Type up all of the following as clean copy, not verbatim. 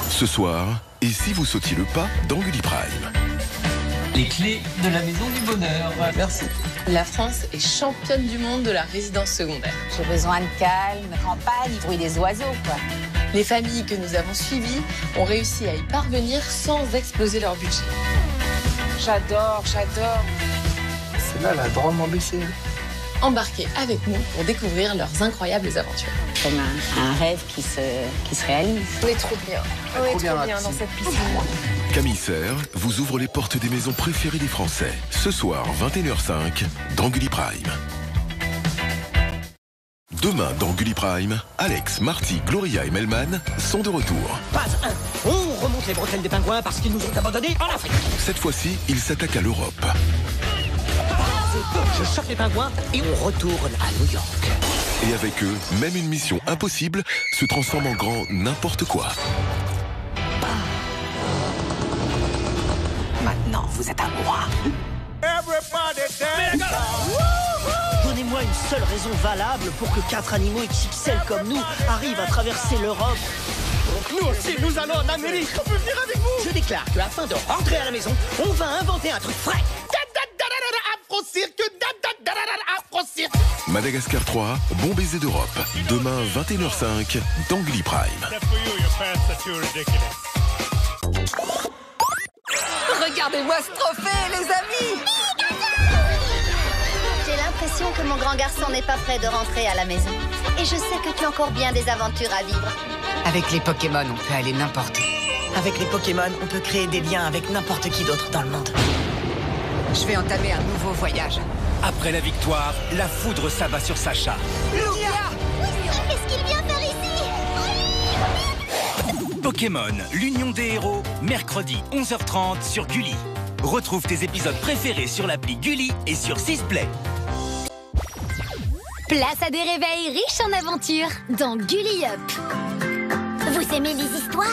Ce soir, et si vous sautiez le pas dans Gulli Prime? Les clés de la maison du bonheur. Merci. La France est championne du monde de la résidence secondaire. J'ai besoin de calme, campagne, bruit des oiseaux, quoi. Les familles que nous avons suivies ont réussi à y parvenir sans exploser leur budget. J'adore. C'est là, elle a drôlement baissé. Embarquez avec nous pour découvrir leurs incroyables aventures. Comme un rêve qui se réalise. On est trop bien. On est trop bien dans cette piscine. Camille Serre vous ouvre les portes des maisons préférées des Français. Ce soir, 21h05, dans Gulli Prime. Demain, dans Gulli Prime, Alex, Marty, Gloria et Melman sont de retour. Pas un. On remonte les bretelles des pingouins parce qu'ils nous ont abandonnés en Afrique. Cette fois-ci, ils s'attaquent à l'Europe. Je chope les pingouins et on retourne à New York. Et avec eux, même une mission impossible se transforme en grand n'importe quoi. Maintenant, vous êtes à moi. Donnez-moi une seule raison valable pour que 4 animaux XXL comme nous arrivent à traverser l'Europe. Nous aussi, nous allons en Amérique. On peut venir avec vous. Je déclare que afin de rentrer à la maison, on va inventer un truc frais. Madagascar 3, bon baiser d'Europe. Demain, 21h05, dans Gulli Prime. Regardez-moi ce trophée, les amis! J'ai l'impression que mon grand garçon n'est pas prêt de rentrer à la maison. Et je sais que tu as encore bien des aventures à vivre. Avec les Pokémon, on peut aller n'importe où. Avec les Pokémon, on peut créer des liens avec n'importe qui d'autre dans le monde. Je vais entamer un nouveau voyage. Après la victoire, la foudre s'abat sur Sacha. Qu'est-ce qu'il vient faire ici? Pokémon, l'union des héros, mercredi 11h30 sur Gulli. Retrouve tes épisodes préférés sur l'appli Gulli et sur Sisplay. Place à des réveils riches en aventures dans Gulli Up. Vous aimez les histoires?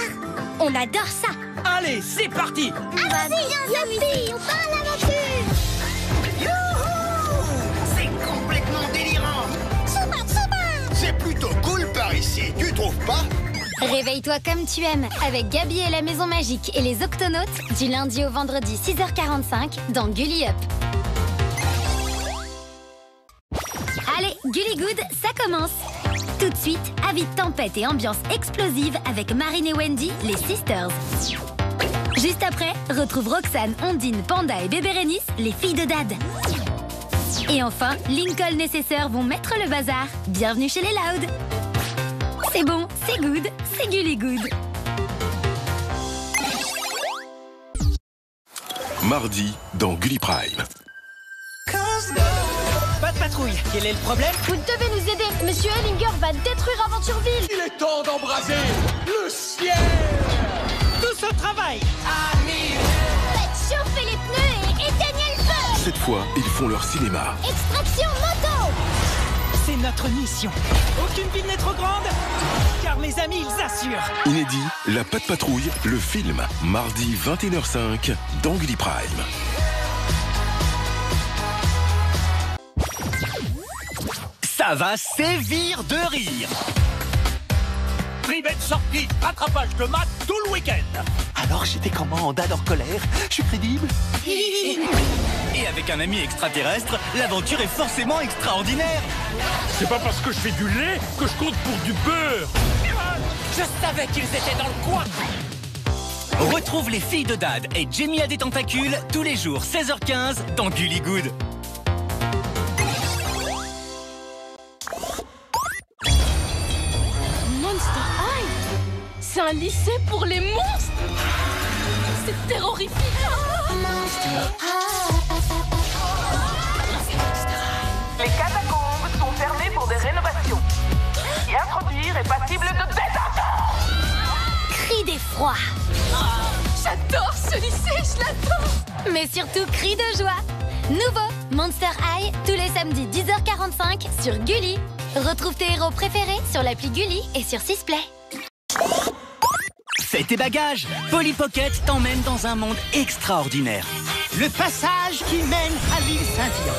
On adore ça. Allez, c'est parti! Allons-y, on part à l'aventure. C'est complètement délirant. C'est plutôt cool par ici, tu trouves pas? Réveille-toi comme tu aimes avec Gabi et la Maison Magique et les Octonautes du lundi au vendredi 6h45 dans Gulli Up. Allez, Gulli Good, ça commence. Tout de suite, avis de tempête et ambiance explosive avec Marine et Wendy, les Sisters. Juste après, retrouve Roxane, Ondine, Panda et Bébé Rénis, les filles de Dad. Et enfin, Lincoln et ses sœurs vont mettre le bazar. Bienvenue chez les Loud. C'est bon, c'est good, c'est Gulli Good. Mardi, dans Gulli Prime. Pas de patrouille. Quel est le problème? Vous devez nous aider. Monsieur Ellinger va détruire Aventureville. Il est temps d'embraser le ciel. Tous au travail. Faites chauffer les pneus et éteignez le feu. Cette fois, ils font leur cinéma. Extraction moto. C'est notre mission. Aucune ville n'est trop grande, car mes amis, ils assurent. Inédit, La Patte Patrouille, le film. Mardi, 21h05, dans Gulli Prime. Ça va sévir de rire. Private sortie, rattrapage de maths tout le week-end. Alors j'étais comment, Dad en colère? Je suis crédible? Et avec un ami extraterrestre, l'aventure est forcément extraordinaire. C'est pas parce que je fais du lait que je compte pour du beurre. Je savais qu'ils étaient dans le coin. Retrouve les filles de Dad et Jamie a des tentacules tous les jours 16h15 dans Gulli Good. Monster High? C'est un lycée pour les monstres? C'est terrorifique. Les catacombes sont fermées pour des rénovations. Y introduire est passible de désordre. Cri d'effroi. J'adore ce lycée, je l'adore. Mais surtout cri de joie. Nouveau Monster High tous les samedis 10h45 sur Gulli. Retrouve tes héros préférés sur l'appli Gulli et sur Sisplay. Fais tes bagages. Polly Pocket t'emmène dans un monde extraordinaire. Le passage qui mène à l'île Saint-Vian.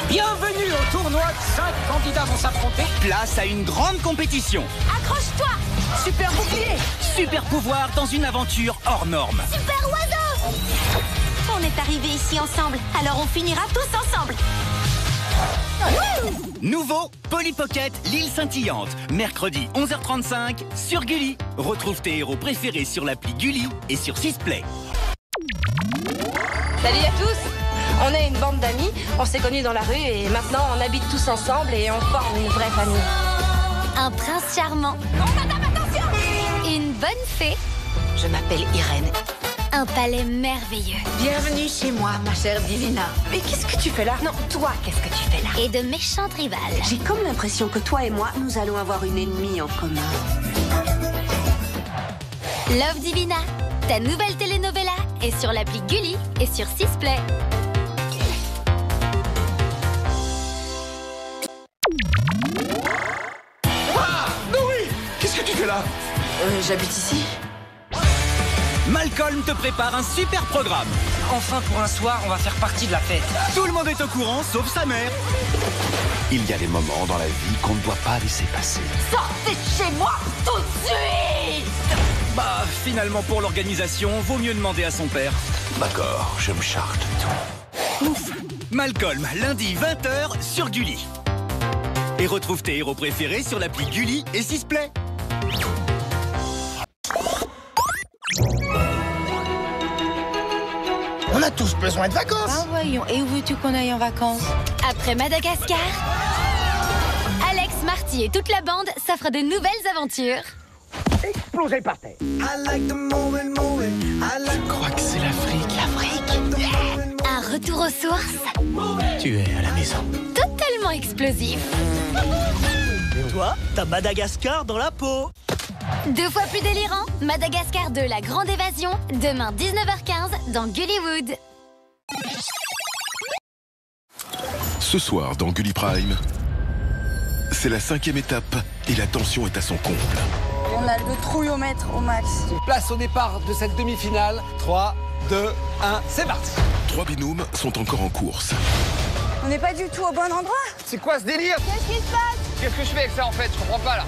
Bienvenue au tournoi. 5 candidats vont s'affronter. Place à une grande compétition. Accroche-toi. Super bouclier. super pouvoirs dans une aventure hors norme. Super oiseau! On est arrivés ici ensemble, alors on finira tous ensemble. Nouveau Polly Pocket, l'île scintillante. Mercredi 11h35 sur Gulli. Retrouve tes héros préférés sur l'appli Gulli et sur Sisplay. Salut à tous! On est une bande d'amis, on s'est connus dans la rue et maintenant on habite tous ensemble et on forme une vraie famille. Un prince charmant. Oh madame, attention! Une bonne fée. Je m'appelle Irène. Un palais merveilleux. Bienvenue chez moi, ma chère Divina. Mais qu'est-ce que tu fais là? Non, toi, qu'est-ce que tu fais là? Et de méchantes rivales. J'ai comme l'impression que toi et moi, nous allons avoir une ennemie en commun. Love Divina, ta nouvelle telenovela est sur l'appli Gulli et sur Sisplay. Ah, Noé, qu'est-ce que tu fais là? J'habite ici. Malcolm te prépare un super programme. Enfin, pour un soir, on va faire partie de la fête. Tout le monde est au courant, sauf sa mère. Il y a des moments dans la vie qu'on ne doit pas laisser passer. Sortez de chez moi tout de suite! Bah, finalement, pour l'organisation, vaut mieux demander à son père. D'accord, je me charge de tout. Ouf. Malcolm, lundi 20h sur Gulli. Et retrouve tes héros préférés sur l'appli Gulli et Sisplay. On a tous besoin de vacances. Ah voyons, et où veux-tu qu'on aille en vacances? Après Madagascar, Alex, Marty et toute la bande s'offrent de nouvelles aventures. Explosé par terre. Je crois que c'est l'Afrique. Un retour aux sources. Tu es à la maison. Totalement explosif. Et toi, t'as Madagascar dans la peau. 2 fois plus délirant, Madagascar 2, la grande évasion, demain 19h15 dans Gullywood. Ce soir dans Gulli Prime, c'est la 5e étape et la tension est à son comble. On a le trouillomètre au max. Place au départ de cette demi-finale. 3, 2, 1, c'est parti. 3 binômes sont encore en course. On n'est pas du tout au bon endroit. C'est quoi ce délire? Qu'est-ce qui se passe? Qu'est-ce que je fais avec ça en fait? Je comprends pas là.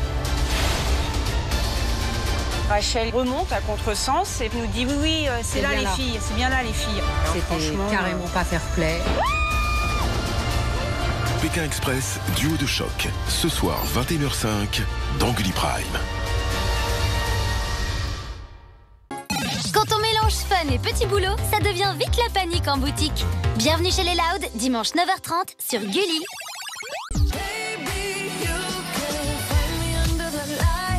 Rachel remonte à contresens et nous dit oui, c'est là les filles, c'est bien là les filles. C'était carrément pas fair play. Pékin Express, duo de choc. Ce soir 21h05 dans Gulli Prime. Quand on mélange fun et petit boulot, ça devient vite la panique en boutique. Bienvenue chez les Loud, dimanche 9h30 sur Gulli.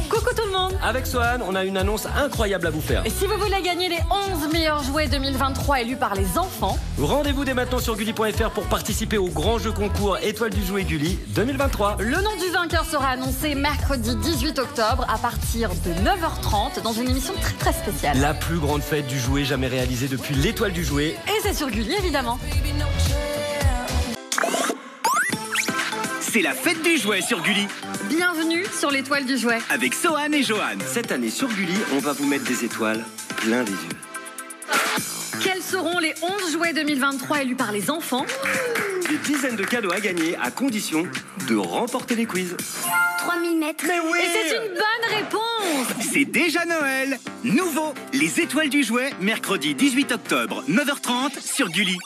Coucou tout le monde! Avec Swan, on a une annonce incroyable à vous faire. Et si vous voulez gagner les 11 meilleurs jouets 2023 élus par les enfants, rendez-vous dès maintenant sur Gulli.fr pour participer au grand jeu concours Étoile du jouet Gulli 2023. Le nom du vainqueur sera annoncé mercredi 18 octobre à partir de 9h30 dans une émission très spéciale. La plus grande fête du jouet jamais réalisée depuis l'Étoile du jouet. Et c'est sur Gulli évidemment. C'est la fête du jouet sur Gulli. Bienvenue sur l'Étoile du jouet. Avec Sohan et Johan. Cette année sur Gulli, on va vous mettre des étoiles plein les yeux. Quels seront les 11 jouets 2023 élus par les enfants? Des dizaines de cadeaux à gagner à condition de remporter les quiz. 3000 mètres. Mais oui! Et c'est une bonne réponse! C'est déjà Noël. Nouveau, les étoiles du jouet, mercredi 18 octobre, 9h30 sur Gulli.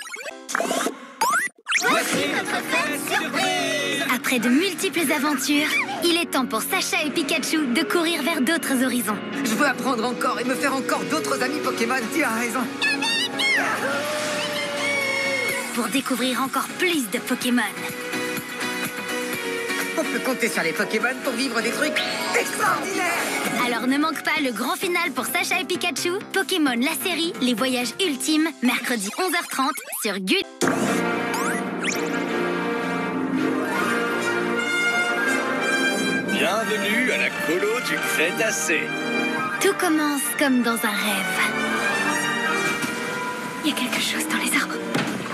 Voici notre fête surprise! Après de multiples aventures, il est temps pour Sacha et Pikachu de courir vers d'autres horizons. Je veux apprendre encore et me faire encore d'autres amis Pokémon, tu as raison. Pour découvrir encore plus de Pokémon. On peut compter sur les Pokémon pour vivre des trucs extraordinaires. Alors ne manque pas le grand final pour Sacha et Pikachu, Pokémon la série, les voyages ultimes, mercredi 11h30 sur Gulli. Bienvenue à la colo du Crétacé. Tout commence comme dans un rêve. Il y a quelque chose dans les arbres.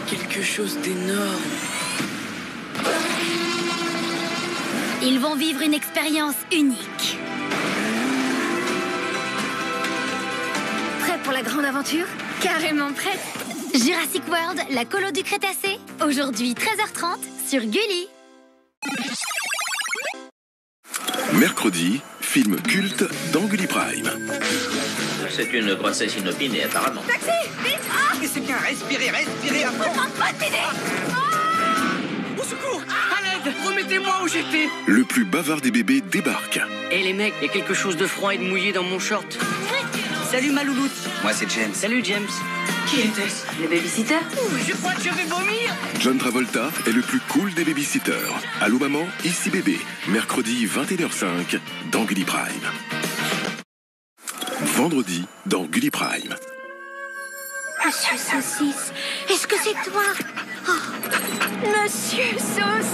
Quelque chose d'énorme. Ils vont vivre une expérience unique. Prêt pour la grande aventure? Carrément prête. Jurassic World, la colo du Crétacé, aujourd'hui 13h30 sur Gulli. Mercredi, film culte dans Gulli Prime. C'est une grossesse inopinée, apparemment. Taxi, vite! Ah! Et c'est bien, respirez, respirez. Pas d'idée. Au secours! À l'aide! Remettez-moi où j'étais! Le plus bavard des bébés débarque. Eh les mecs, il y a quelque chose de froid et de mouillé dans mon short. Salut ma louloute. Moi c'est James. Salut James. Qui était-ce? Le babysitter? Je crois que je vais vomir. John Travolta est le plus cool des babysitters. Allô maman, ici bébé. Mercredi 21h05 dans Gulli Prime. Vendredi dans Gulli Prime. Monsieur Saucisse, est-ce que c'est toi? Oh, Monsieur Saucisse,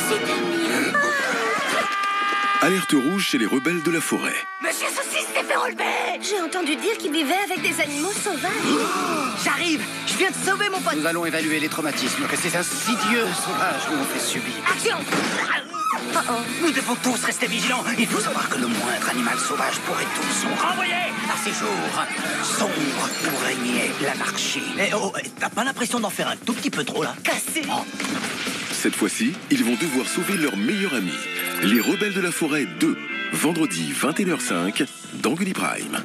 c'est un miracle. Alerte rouge chez les rebelles de la forêt. Monsieur Saucisse s'est fait relever. J'ai entendu dire qu'il vivait avec des animaux sauvages. J'arrive. Je viens de sauver mon pote. Nous allons évaluer les traumatismes que ces insidieux sauvages nous ont fait subir. Action. Nous devons tous rester vigilants. Il faut savoir que le moindre animal sauvage pourrait tous nous renvoyer à ces jours sombres où régnait l'anarchie. T'as pas l'impression d'en faire un tout petit peu trop, là? Cassé. Cette fois-ci, ils vont devoir sauver leur meilleur ami. Les rebelles de la forêt 2. Vendredi 21h05 dans Gulli Prime.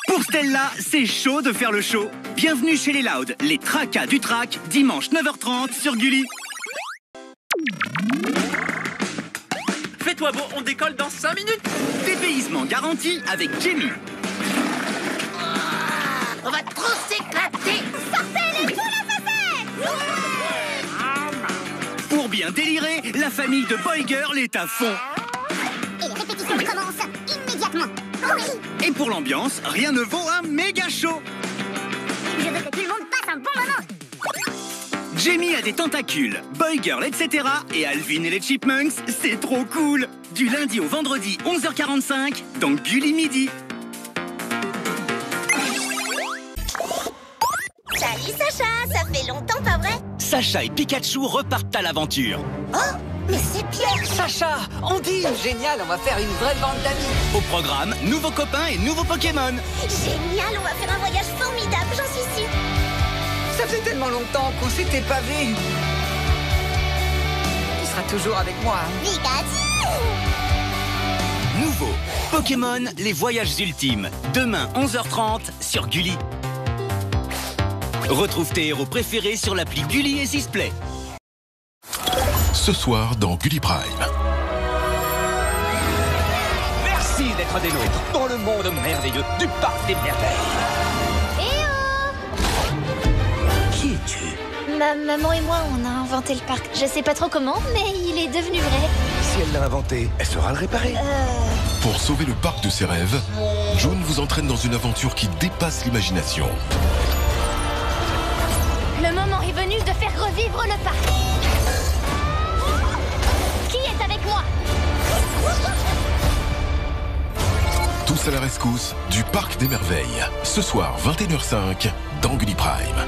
Pour Stella, c'est chaud de faire le show. Bienvenue chez les Loud, les tracas du track, dimanche 9h30 sur Gulli. Fais-toi beau, on décolle dans 5 minutes. Dépaysement garanti avec Jamie. On va trop s'éclater. Sortez les poules à facettes. Pour bien délirer, la famille de Boy Girl est à fond. Et les répétitions commencent immédiatement. Oui. Et pour l'ambiance, rien ne vaut un méga show. Je veux que tout le monde passe un bon moment. Jamie a des tentacules, Boy Girl, etc. Et Alvin et les Chipmunks, c'est trop cool. Du lundi au vendredi, 11h45, dans Gulli Midi. Salut Sacha, ça fait longtemps, pas vrai? Sacha et Pikachu repartent à l'aventure. Oh, mais c'est Pierre! Sacha, Andy, génial, on va faire une vraie bande d'amis. Au programme, nouveaux copains et nouveaux Pokémon. Génial, on va faire un voyage formidable, j'en suis sûre. Ça fait tellement longtemps qu'on s'était pas vus. Tu seras toujours avec moi. Pikachu! Nouveau, Pokémon, les voyages ultimes. Demain, 11h30, sur Gulli. Retrouve tes héros préférés sur l'appli Gulli et Sisplay. Ce soir dans Gulli Prime. Merci d'être des nôtres dans le monde merveilleux du Parc des Merveilles. Qui es-tu? Maman et moi, on a inventé le parc. Je sais pas trop comment, mais il est devenu vrai. Si elle l'a inventé, elle saura le réparer. Pour sauver le parc de ses rêves, June vous entraîne dans une aventure qui dépasse l'imagination. Le moment est venu de faire revivre le parc. Qui est avec moi? Tous à la rescousse du Parc des Merveilles. Ce soir, 21h05, dans Gulli Prime.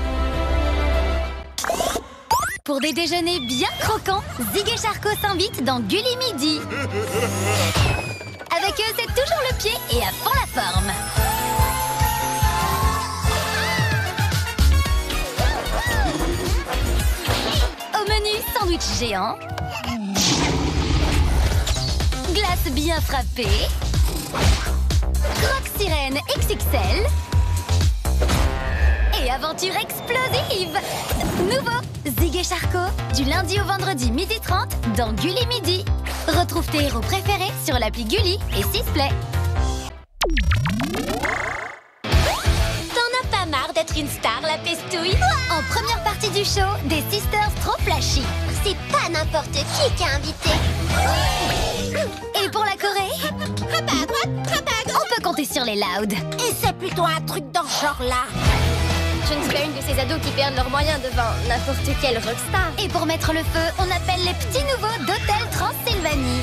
Pour des déjeuners bien croquants, Zig et Charcot s'invitent dans Gulli Midi. Avec eux, c'est toujours le pied et à fond la forme. Au menu, sandwich géant, glace bien frappée, croque sirène XXL et aventure explosive. Nouveau, Zig et Charcot, du lundi au vendredi 12h30 dans Gulli Midi. Retrouve tes héros préférés sur l'appli Gulli et Sisplay. T'en as pas marre d'être une star, la pestouille? En première partie du show, des sisters trop flashy. C'est pas n'importe qui a invité. Et pour la Corée, on peut compter sur les Loud. Et c'est plutôt un truc dans ce genre-là. Je ne suis pas une de ces ados qui perdent leurs moyens devant n'importe quel rockstar. Et pour mettre le feu, on appelle les petits nouveaux d'Hôtel Transylvanie.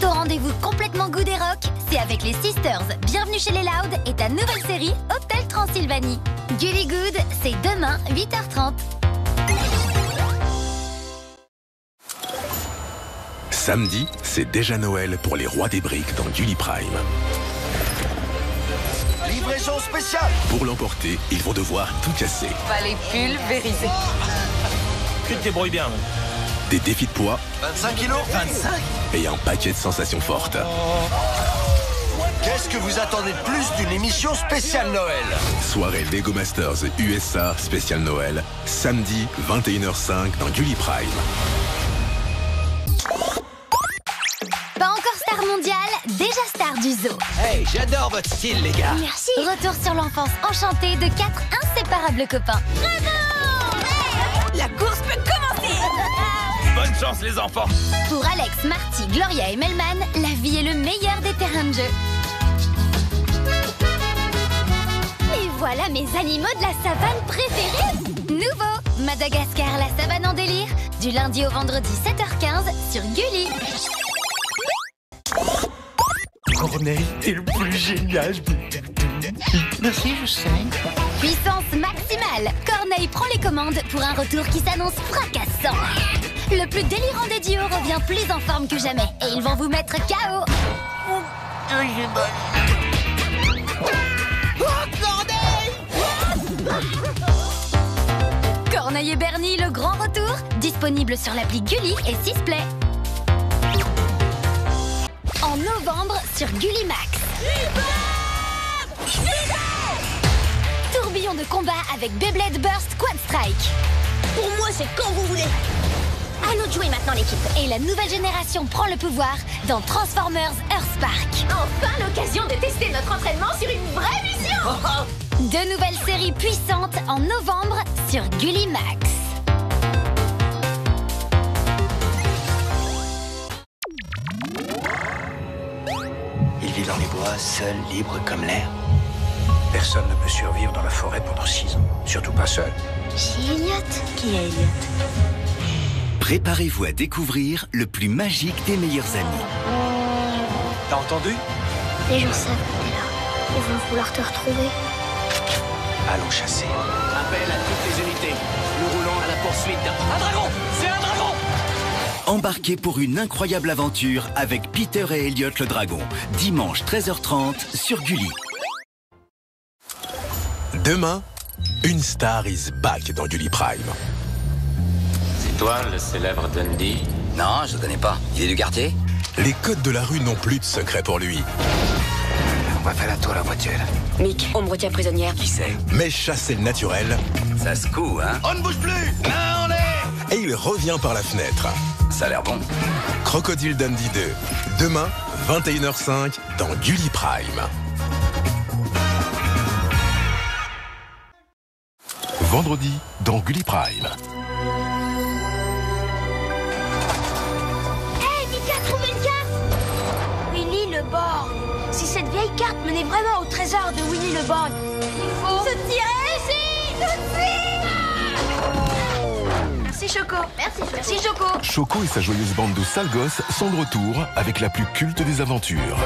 Ton rendez-vous complètement goût des rock, c'est avec les Sisters. Bienvenue chez les Loud et ta nouvelle série Hôtel Transylvanie. Gulli Good, c'est demain 8h30. Samedi, c'est déjà Noël pour les rois des briques dans Gulli Prime. Livraison spéciale. Pour l'emporter, ils vont devoir tout casser. On va les pulvériser. Tu te débrouilles bien. des défis de poids, 25 kilos 25. et un paquet de sensations fortes. Qu'est-ce que vous attendez de plus d'une émission spéciale Noël? Soirée Lego Masters USA spécial Noël, samedi 21h05 dans Gulli Prime. Pas encore star mondiale, déjà star du zoo. Hey, j'adore votre style, les gars. Merci. Retour sur l'enfance enchantée de 4 inséparables copains. Bravo! La course peut commencer. Bonne chance, les enfants. Pour Alex, Marty, Gloria et Melman, la vie est le meilleur des terrains de jeu. Et voilà mes animaux de la savane préférés. Nouveau, Madagascar, la savane en délire, du lundi au vendredi 7h15 sur Gulli. Corneille, t'es le plus génial. Merci, je sais. Puissance maximale, Corneille prend les commandes pour un retour qui s'annonce fracassant. Le plus délirant des duos revient plus en forme que jamais et ils vont vous mettre KO. J'ai mal. Corneille et Bernie, le grand retour, disponible sur l'appli Gulli et Sisplay. En novembre sur Gulli Max. Tourbillon de combat avec Beyblade Burst Quad Strike. Pour moi, c'est quand vous voulez. À nous de jouer maintenant l'équipe. Et la nouvelle génération prend le pouvoir dans Transformers Earthspark. Enfin l'occasion de tester notre entraînement sur une vraie mission. Deux nouvelles séries puissantes en novembre sur Gulli Max. Il vit dans les bois, seul, libre comme l'air. Personne ne peut survivre dans la forêt pendant 6 ans. Surtout pas seul. C'est Elliot. Qui est Elliot? Préparez-vous à découvrir le plus magique des meilleurs amis. T'as entendu? Les gens savent que t'es là. Ils vont vouloir te retrouver. Allons chasser. Appel à toutes les unités. Nous roulons à la poursuite d'un... Un dragon! C'est un dragon! Embarquez pour une incroyable aventure avec Peter et Elliot le dragon. Dimanche 13h30 sur Gulli. Demain, une star is back dans Gulli Prime. C'est toi, le célèbre Dundee? Non, je le connais pas. Il est du quartier? Les codes de la rue n'ont plus de secret pour lui. On va faire la tour la voiture. Mick, on me retient prisonnière. Qui c'est? Mais chasser le naturel, Ça se coud, hein? On ne bouge plus! Main en l'air! et il revient par la fenêtre. Ça a l'air bon. Crocodile Dundee 2, demain, 21h05 dans Gulli Prime. Vendredi dans Gulli Prime. Hey, Mika a trouvé une carte! Willy le Borg. Si cette vieille carte menait vraiment au trésor de Willy le Borg, il faut se tirer ici, tout de suite! Merci Choco. Merci Choco. Choco et sa joyeuse bande de sales gosses sont de retour avec la plus culte des aventures.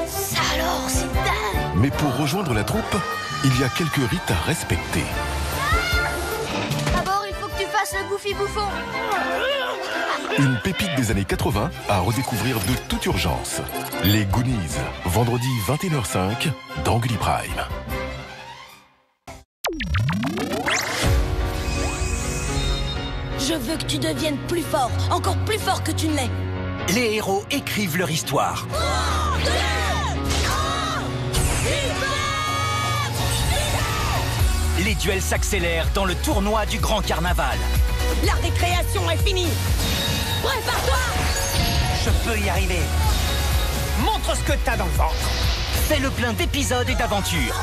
Ça alors, c'est dingue! Mais pour rejoindre la troupe, il y a quelques rites à respecter. D'abord, il faut que tu fasses le Goofy Bouffon. Une pépite des années 80 à redécouvrir de toute urgence. Les Goonies, vendredi 21h05 dans Gulli Prime. Je veux que tu deviennes plus fort, encore plus fort que tu ne l'es. Les héros écrivent leur histoire. Les duels s'accélèrent dans le tournoi du Grand Carnaval. La récréation est finie. Prépare-toi. Je peux y arriver. Montre ce que t'as dans le ventre. Fais-le plein d'épisodes et d'aventures.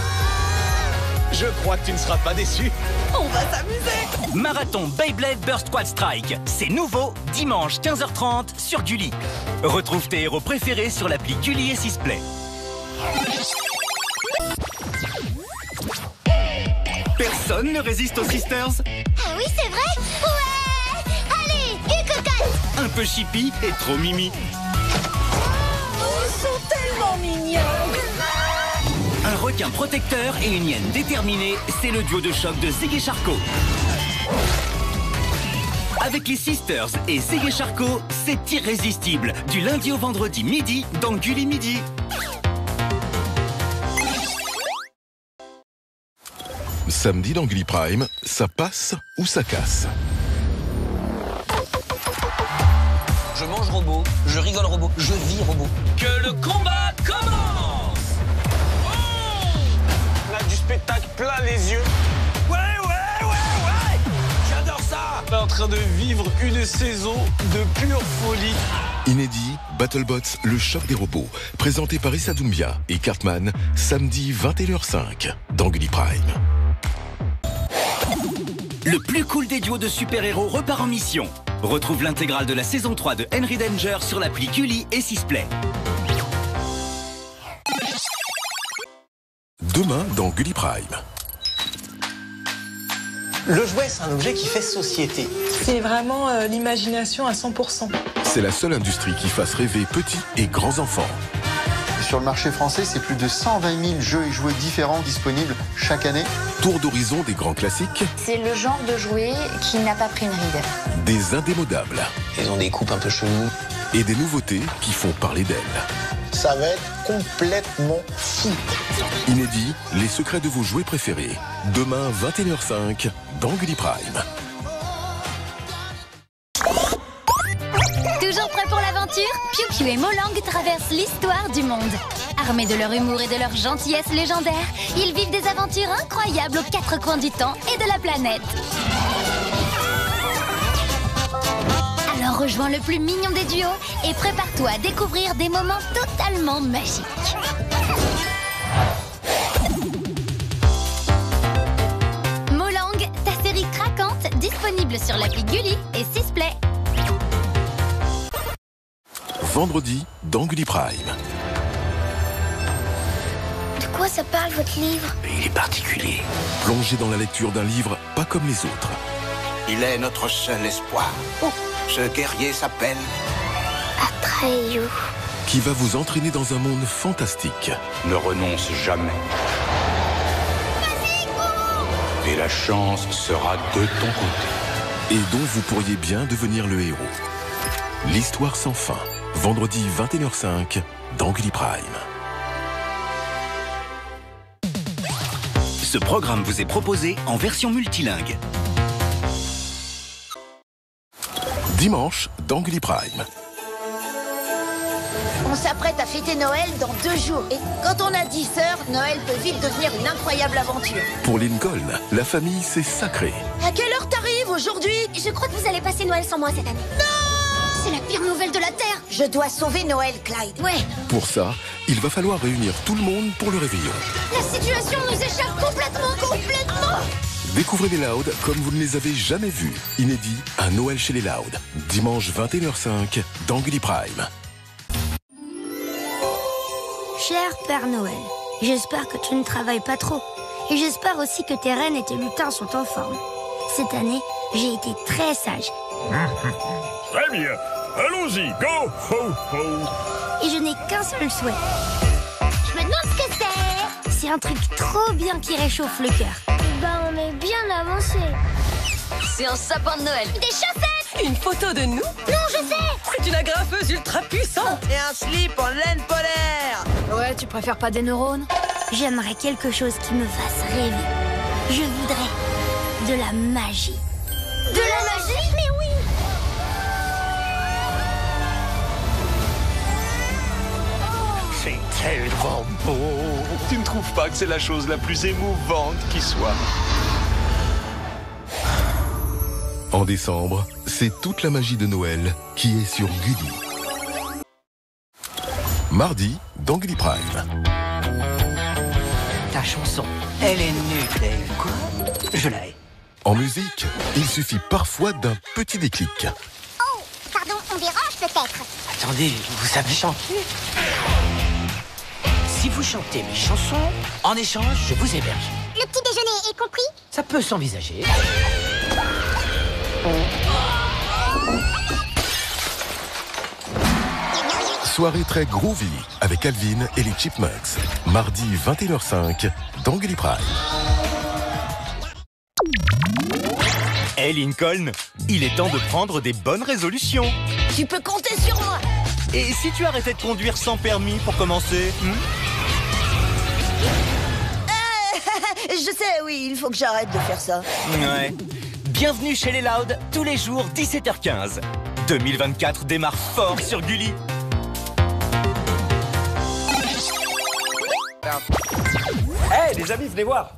Je crois que tu ne seras pas déçu. On va s'amuser. Marathon Beyblade Burst Quad Strike. C'est nouveau, dimanche 15h30 sur Gulli. Retrouve tes héros préférés sur l'appli Gulli et Sisplay. Personne ne résiste aux Sisters. Ah oui, c'est vrai? Ouais! Allez, une cocotte! Un peu chippy et trop mimi. Ils sont tellement mignons. Un requin protecteur et une hyène déterminée, c'est le duo de choc de Zig et Charcot. Avec les Sisters et Zig et Charcot, c'est irrésistible. Du lundi au vendredi midi dans Gulli Midi. Samedi dans Gulli Prime, ça passe ou ça casse. Je mange robot, je rigole robot, je vis robot. Que le combat commence! On a du spectacle plein les yeux. Ouais! J'adore ça! On est en train de vivre une saison de pure folie. Inédit, BattleBots, le choc des robots. Présenté par Issa Doumbia et Cartman, samedi 21h05 dans Gulli Prime. Le plus cool des duos de super-héros repart en mission. Retrouve l'intégrale de la saison 3 de Henry Danger sur l'appli Gulli et Sisplay. Demain dans Gulli Prime. Le jouet, c'est un objet qui fait société. C'est vraiment l'imagination à 100%. C'est la seule industrie qui fasse rêver petits et grands enfants. Sur le marché français, c'est plus de 120 000 jeux et jouets différents disponibles chaque année. Tour d'horizon des grands classiques. C'est le genre de jouet qui n'a pas pris une ride. Des indémodables. Ils ont des coupes un peu cheloues. Et des nouveautés qui font parler d'elles. Ça va être complètement fou. Inédit, les secrets de vos jouets préférés. Demain 21h05 dans Gulli Prime. Toujours prêt pour l'aventure? Piu Piu et Molang traversent l'histoire du monde. Armés de leur humour et de leur gentillesse légendaire, ils vivent des aventures incroyables aux quatre coins du temps et de la planète. Alors rejoins le plus mignon des duos et prépare-toi à découvrir des moments totalement magiques. Molang, ta série craquante, disponible sur l'appli Gulli et Sisplay. Vendredi dans Gulli Prime. De quoi ça parle, votre livre? Il est particulier. Plongez dans la lecture d'un livre pas comme les autres. Il est notre seul espoir. Ce guerrier s'appelle Atreyu. Qui va vous entraîner dans un monde fantastique. Ne renonce jamais. Et la chance sera de ton côté. Et dont vous pourriez bien devenir le héros. L'histoire sans fin. Vendredi 21h05 dans Gulli Prime. Ce programme vous est proposé en version multilingue. Dimanche dans Gulli Prime. On s'apprête à fêter Noël dans 2 jours. Et quand on a 10 sœurs, Noël peut vite devenir une incroyable aventure. Pour Lincoln, la famille c'est sacré. À quelle heure t'arrives aujourd'hui? Je crois que vous allez passer Noël sans moi cette année. Non! C'est la pire nouvelle de la Terre. Je dois sauver Noël, Clyde. Ouais. Pour ça, il va falloir réunir tout le monde pour le réveillon. La situation nous échappe complètement. Découvrez les Loud comme vous ne les avez jamais vus. Inédit, un Noël chez les Loud. Dimanche 21h05 dans Gulli Prime. Cher Père Noël, j'espère que tu ne travailles pas trop. Et j'espère aussi que tes reines et tes lutins sont en forme. Cette année, j'ai été très sage. Très bien. Allons-y, go! Ho, ho. Et je n'ai qu'un seul souhait. Je me demande ce que c'est. C'est un truc trop bien qui réchauffe le cœur. On est bien avancé. C'est un sapin de Noël. Des chaussettes. Une photo de nous? Non, je sais. C'est une agrafeuse ultra puissante. Et un slip en laine polaire. Ouais, tu préfères pas des neurones? J'aimerais quelque chose qui me fasse rêver. Je voudrais de la magie. De la magie? Mais oui. C'est tellement beau. Tu ne trouves pas que c'est la chose la plus émouvante qui soit? En décembre, c'est toute la magie de Noël qui est sur Gulli. Mardi, dans Gulli Prime. Ta chanson, elle est nulle, Dave. Quoi? Je la hais. En musique, il suffit parfois d'un petit déclic. Oh, pardon, on dérange peut-être. Attendez, vous savez chanter? Si vous chantez mes chansons, en échange, je vous héberge. Le petit déjeuner est compris? Ça peut s'envisager. Soirée très groovy avec Alvin et les Chipmunks. Mardi 21h05 dans Gulli Prime. Hey Lincoln, il est temps de prendre des bonnes résolutions. Tu peux compter sur moi. Et si tu arrêtais de conduire sans permis pour commencer? Je sais, oui, il faut que j'arrête de faire ça. Ouais. Bienvenue chez les Loud, tous les jours 17h15. 2024 démarre fort sur Gulli. Hey les amis, venez voir.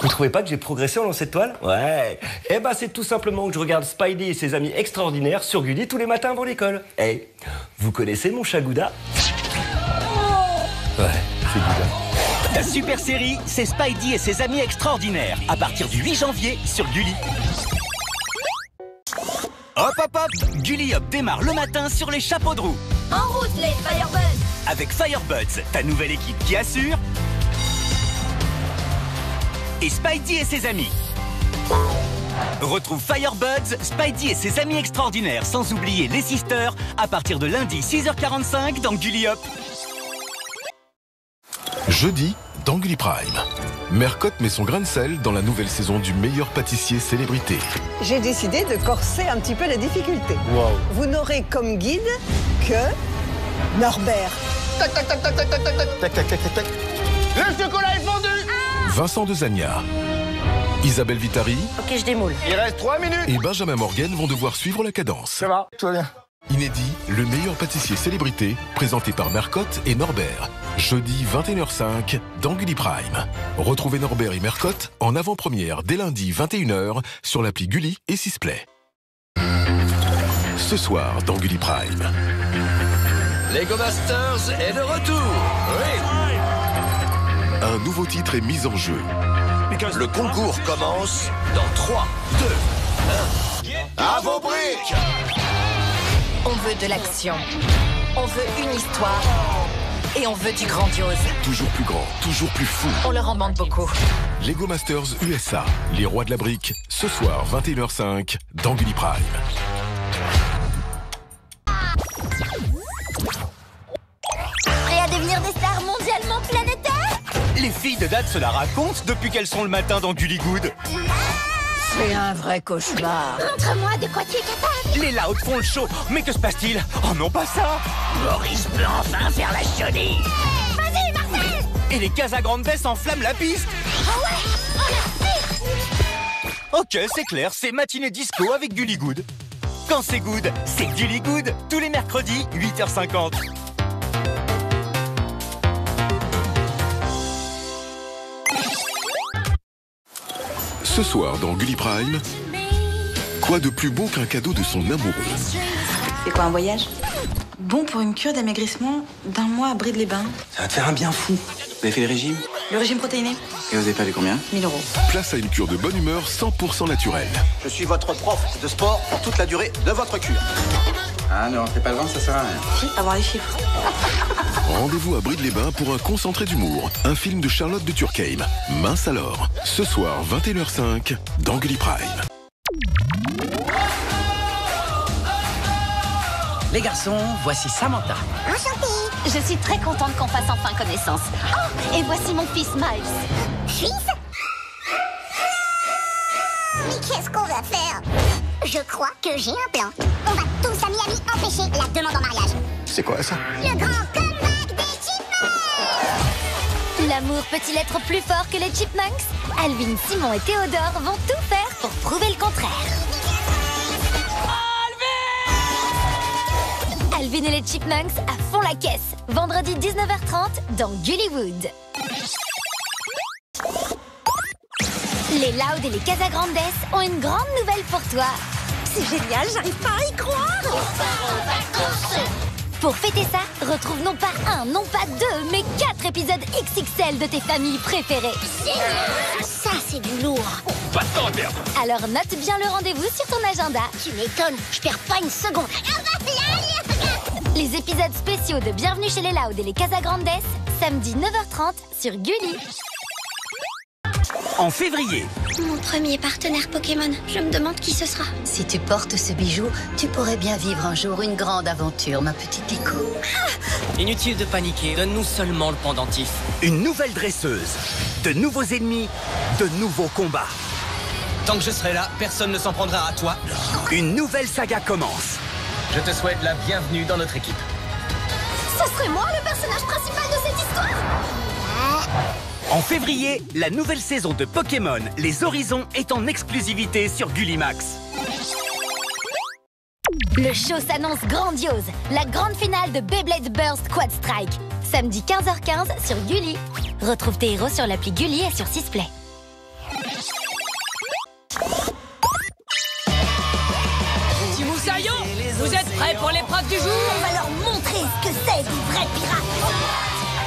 Vous trouvez pas que j'ai progressé en lancer de toile? Ouais. Eh ben c'est tout simplement que je regarde Spidey et ses amis extraordinaires sur Gulli tous les matins avant l'école. Hey, vous connaissez mon chat Gouda? Ouais, c'est Gouda. Ta super série, c'est Spidey et ses amis extraordinaires. À partir du 8 janvier sur Gulli. Hop hop hop, Gulli Hop démarre le matin sur les chapeaux de roue. En route les Firebuds. Avec Firebuds, ta nouvelle équipe qui assure. Et Spidey et ses amis. Retrouve Firebuds, Spidey et ses amis extraordinaires, sans oublier les Sisters, à partir de lundi 6h45 dans Gulli Hop. Jeudi, dans Gulli Prime. Mercotte met son grain de sel dans la nouvelle saison du meilleur pâtissier célébrité. J'ai décidé de corser un petit peu la difficulté. Wow. Vous n'aurez comme guide que Norbert. Tac, tac, tac, tac, tac, tac, tac, tac, tac, tac, tac. Le chocolat est fondu. Vincent de Zagna, Isabelle Vitari. Ok, je démoule. Il reste 3 minutes. Et Benjamin Morgan vont devoir suivre la cadence. Ça va, tout va bien. Inédit, le meilleur pâtissier célébrité, présenté par Mercotte et Norbert. Jeudi 21h05 dans Gulli Prime. Retrouvez Norbert et Mercotte en avant-première dès lundi 21h sur l'appli Gulli et Sisplay. Ce soir dans Gulli Prime. Lego Masters est de retour. Oui. Un nouveau titre est mis en jeu. Le concours commence dans 3, 2, 1. À vos briques. On veut de l'action. On veut une histoire. Et on veut du grandiose. Toujours plus grand, toujours plus fou. On leur en demande beaucoup. Lego Masters USA, les rois de la brique, ce soir 21h05 dans Gulli Prime. Prêt à devenir des stars mondialement planétaires? Les filles de date se la racontent depuis qu'elles sont le matin dans Gulli Good. C'est un vrai cauchemar. Montre-moi de quoi tu es capable. Les Loud font le show. Mais que se passe-t-il? Oh non, pas ça. Maurice peut enfin faire la chaudy. Vas-y, Marcel. Et les Casagrandes enflamment la piste. Ah ouais, on Ok, c'est clair, c'est matinée disco avec Gulli Good. Quand c'est good, c'est Gulli Good. Tous les mercredis, 8h50. Ce soir dans Gulli Prime, quoi de plus beau qu'un cadeau de son amoureux? C'est quoi un voyage? Bon pour une cure d'amaigrissement d'1 mois à Bride-les-Bains. Ça va te faire un bien fou. Vous avez fait le régime? Le régime protéiné. Et vous avez pas vu combien? 1000 €. Place à une cure de bonne humeur 100% naturelle. Je suis votre prof de sport pour toute la durée de votre cure. Ah, ne rentrez pas le ventre, ça sert à rien. Si, avoir les chiffres. Rendez-vous à Bride-les-Bains pour un concentré d'humour. Un film de Charlotte de Turckheim. Mince alors. Ce soir, 21h05, dans Gulli Prime. Les garçons, voici Samantha. Enchantée. Je suis très contente qu'on fasse enfin connaissance. Oh, et voici mon fils Miles. Fils? Mais qu'est-ce qu'on va faire? Je crois que j'ai un plan. On va tous à Miami empêcher la demande en mariage. C'est quoi ça? Le grand comeback des Chipmunks! L'amour peut-il être plus fort que les Chipmunks? Alvin, Simon et Théodore vont tout faire pour prouver le contraire. Alvin et les Chipmunks à fond la caisse. Vendredi 19h30 dans Gullywood. Les Loud et les Casagrandes ont une grande nouvelle pour toi. C'est génial, j'arrive pas à y croire. Pour fêter ça, retrouve non pas 1, non pas 2, mais 4 épisodes XXL de tes familles préférées. Ça, c'est du lourd. Pas de temps à perdre. Alors note bien le rendez-vous sur ton agenda. Tu m'étonnes, je perds pas une seconde. Les épisodes spéciaux de Bienvenue chez les Loud et les Casagrandes, samedi 9h30 sur Gulli. En février. Mon premier partenaire Pokémon, je me demande qui ce sera. Si tu portes ce bijou, tu pourrais bien vivre un jour une grande aventure, ma petite Nico. Inutile de paniquer, donne-nous seulement le pendentif. Une nouvelle dresseuse. De nouveaux ennemis, de nouveaux combats. Tant que je serai là, personne ne s'en prendra à toi. Une nouvelle saga commence. Je te souhaite la bienvenue dans notre équipe. Ce serait moi le personnage principal de cette histoire? En février, la nouvelle saison de Pokémon, Les Horizons, est en exclusivité sur Gullimax. Le show s'annonce grandiose. La grande finale de Beyblade Burst Quad Strike. Samedi 15h15 sur Gulli. Retrouve tes héros sur l'appli Gulli et sur Sisplay. Petit Moussaillon, vous êtes prêts pour l'épreuve du jour? On va leur montrer ce que c'est des vrais pirates.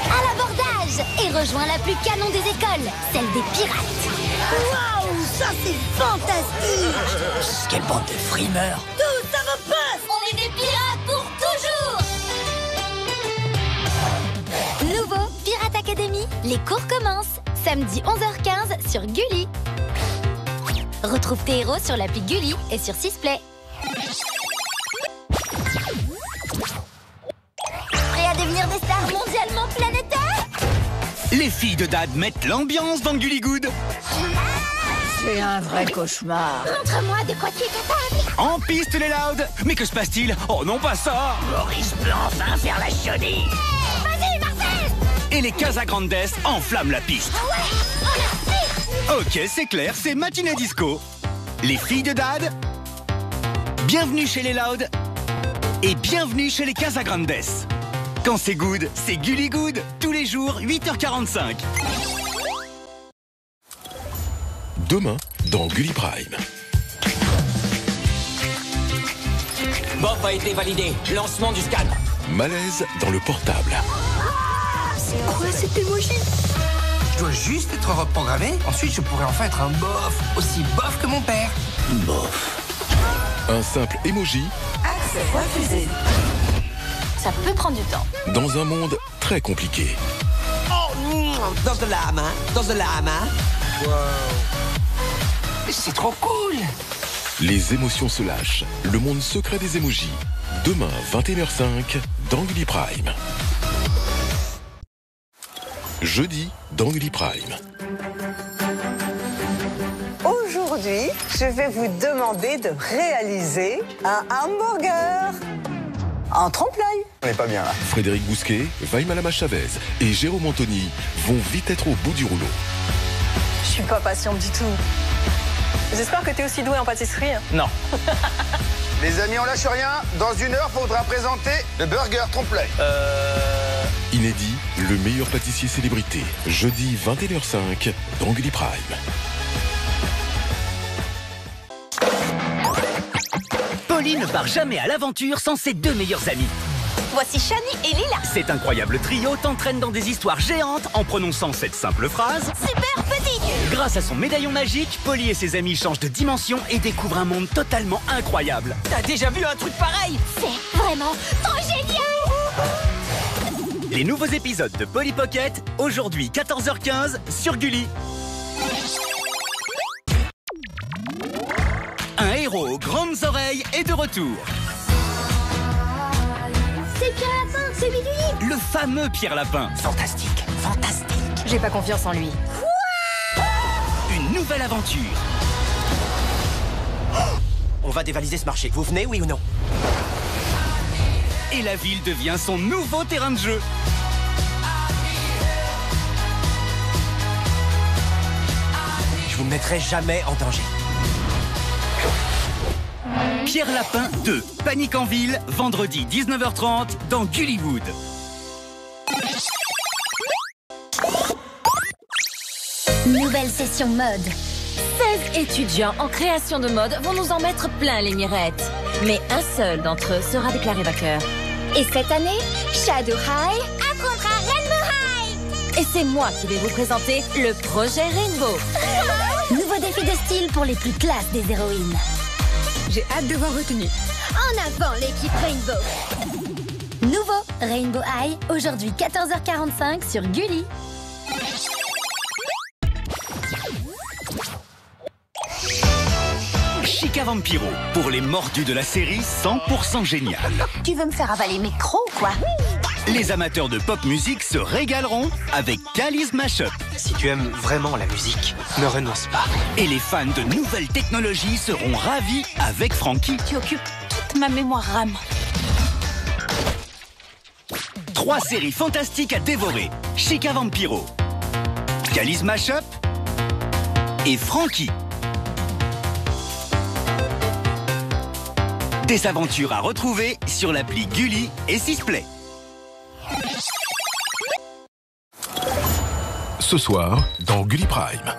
À l'abordage et rejoins la plus canon des écoles, celle des pirates. Waouh, ça c'est fantastique. Quelle bande de frimeurs. Tout ça me passe. On est des pirates pour toujours. Nouveau Pirate Academy, les cours commencent. Samedi 11h15 sur Gulli. Retrouve tes héros sur l'appli Gulli et sur Sisplay. Prêt à devenir des stars mondialement planétaires? Les filles de Dad mettent l'ambiance dans Gulli Good. C'est un vrai cauchemar. Montre-moi de quoi tu es capable. En piste les Loud. Mais que se passe-t-il? Oh non, pas ça. Boris peut enfin faire la chenille. Vas-y, Marcel. Et les Casagrandes enflamment la piste. Ok, c'est clair, c'est matinée disco. Les filles de Dad, bienvenue chez les Loud et bienvenue chez les Casagrandes. Quand c'est good, c'est Gulli Good, tous les jours, 8h45. Demain, dans Gulli Prime. Bob a été validé. Lancement du scan. Malaise dans le portable. C'est quoi cet emoji? Je dois juste être reprogrammé. Ensuite, je pourrais enfin être un bof. Aussi bof que mon père. Bof. Un simple emoji. Accès refusé. Ça peut prendre du temps. Dans un monde très compliqué. Oh, dans de l'âme, hein. Dans de l'âme, hein. Wow. C'est trop cool. Les émotions se lâchent. Le monde secret des emojis. Demain, 21h05, dans Gulli Prime. Jeudi, dans Gulli Prime. Aujourd'hui, je vais vous demander de réaliser un hamburger en trompe-l'œil. On n'est pas bien là. Frédéric Bousquet, Vaïmalama Chavez et Jérôme Anthony vont vite être au bout du rouleau. Je suis pas patiente du tout. J'espère que tu es aussi doué en pâtisserie. Non. Les amis, on lâche rien. Dans 1 heure, faudra présenter le burger trompe-l'œil. Inédit, le meilleur pâtissier célébrité. Jeudi 21h05, dans Gulli Prime. Pauline ne part jamais à l'aventure sans ses 2 meilleurs amis. Voici Shani et Lila. Cet incroyable trio t'entraîne dans des histoires géantes en prononçant cette simple phrase. Super petit. Grâce à son médaillon magique, Polly et ses amis changent de dimension et découvrent un monde totalement incroyable. T'as déjà vu un truc pareil? C'est vraiment trop génial. Les nouveaux épisodes de Polly Pocket, aujourd'hui 14h15 sur Gulli. Un héros aux grandes oreilles est de retour. C'est Pierre Lapin, celui du livre. Le fameux Pierre Lapin. Fantastique, fantastique. J'ai pas confiance en lui. Une nouvelle aventure. On va dévaliser ce marché. Vous venez, oui ou non? Et la ville devient son nouveau terrain de jeu. Je vous ne mettrai jamais en danger. Pierre Lapin 2, Panique en ville, vendredi 19h30 dans Gullywood. Nouvelle session mode. 16 étudiants en création de mode vont nous en mettre plein les mirettes. Mais un seul d'entre eux sera déclaré vainqueur. Et cette année, Shadow High affrontera Rainbow High. Et c'est moi qui vais vous présenter le projet Rainbow. Nouveau défi de style pour les plus classes des héroïnes. J'ai hâte de voir retenu. En avant l'équipe Rainbow. Nouveau Rainbow High, aujourd'hui 14h45 sur Gulli. Chica Vampiro, pour les mordus de la série 100% génial. Tu veux me faire avaler mes crocs, quoi? Les amateurs de pop musique se régaleront avec Cali's Mashup. Si tu aimes vraiment la musique, ne renonce pas. Et les fans de nouvelles technologies seront ravis avec Frankie. Tu occupes toute ma mémoire RAM. 3 séries fantastiques à dévorer. Chica Vampiro, Cali's Mashup et Frankie. Des aventures à retrouver sur l'appli Gulli et Sisplay. Ce soir, dans Gulli Prime,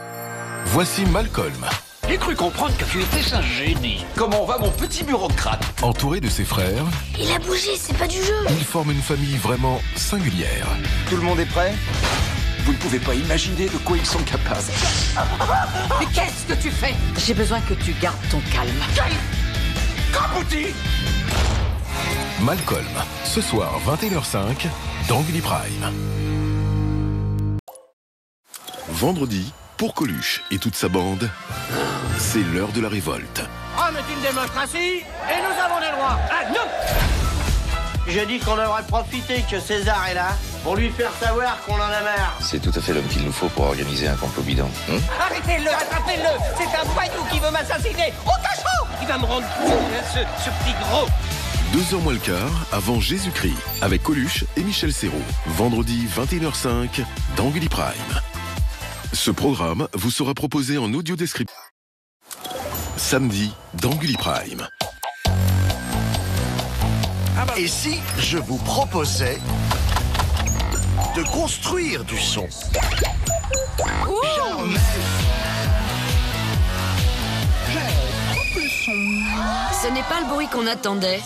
voici Malcolm. J'ai cru comprendre que tu étais un génie. Comment va mon petit bureaucrate? Entouré de ses frères, Il a bougé, c'est pas du jeu. ils forment une famille vraiment singulière. Tout le monde est prêt? Vous ne pouvez pas imaginer de quoi ils sont capables. Mais qu'est-ce que tu fais? J'ai besoin que tu gardes ton calme. Cabouti! Malcolm, ce soir 21h05, dans Gulli Prime. Vendredi, pour Coluche et toute sa bande, c'est l'heure de la révolte. Rome est une démocratie et nous avons des droits. Ah non! Je dis qu'on devrait profiter que César est là pour lui faire savoir qu'on en a marre. C'est tout à fait l'homme qu'il nous faut pour organiser un complot bidon. Arrêtez-le, attrapez-le. C'est un voyou qui veut m'assassiner. Au cachot! Il va me rendre fou, ce petit gros. 2h moins le quart avant Jésus-Christ, avec Coluche et Michel Serrault. Vendredi 21h05, dans Gulli Prime. Ce programme vous sera proposé en audio description. Samedi, dans Gulli Prime. Et si je vous proposais de construire du son? Ce n'est pas le bruit qu'on attendait.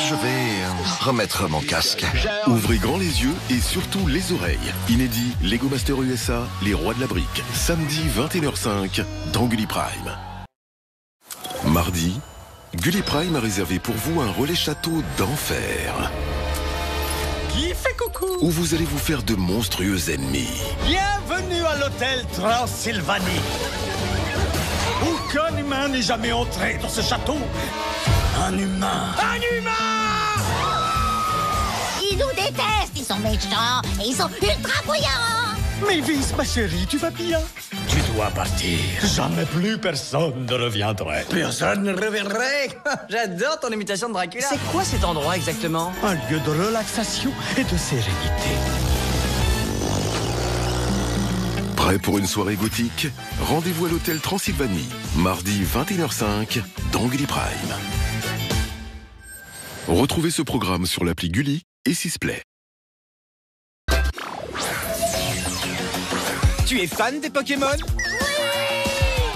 Je vais remettre mon casque. Ouvrez grand les yeux et surtout les oreilles. Inédit, Lego Master USA, les rois de la brique. Samedi 21h05, dans Gulli Prime. Mardi, Gulli Prime a réservé pour vous un relais château d'enfer. Qui fait coucou? Où vous allez vous faire de monstrueux ennemis. Bienvenue à l'hôtel Transylvanie. Aucun humain n'est jamais entré dans ce château. Un humain. Un humain! Ils nous détestent, ils sont méchants et ils sont ultra bouillants. Mavis, ma chérie, tu vas bien? Tu dois partir. Jamais plus personne ne reviendrait. Personne ne reviendrait. J'adore ton imitation de Dracula. C'est quoi cet endroit exactement? Un lieu de relaxation et de sérénité. Prêt pour une soirée gothique? Rendez-vous à l'hôtel Transylvanie, mardi 21h05, dans Gulli Prime. Retrouvez ce programme sur l'appli Gulli et Sisplay. Tu es fan des Pokémon?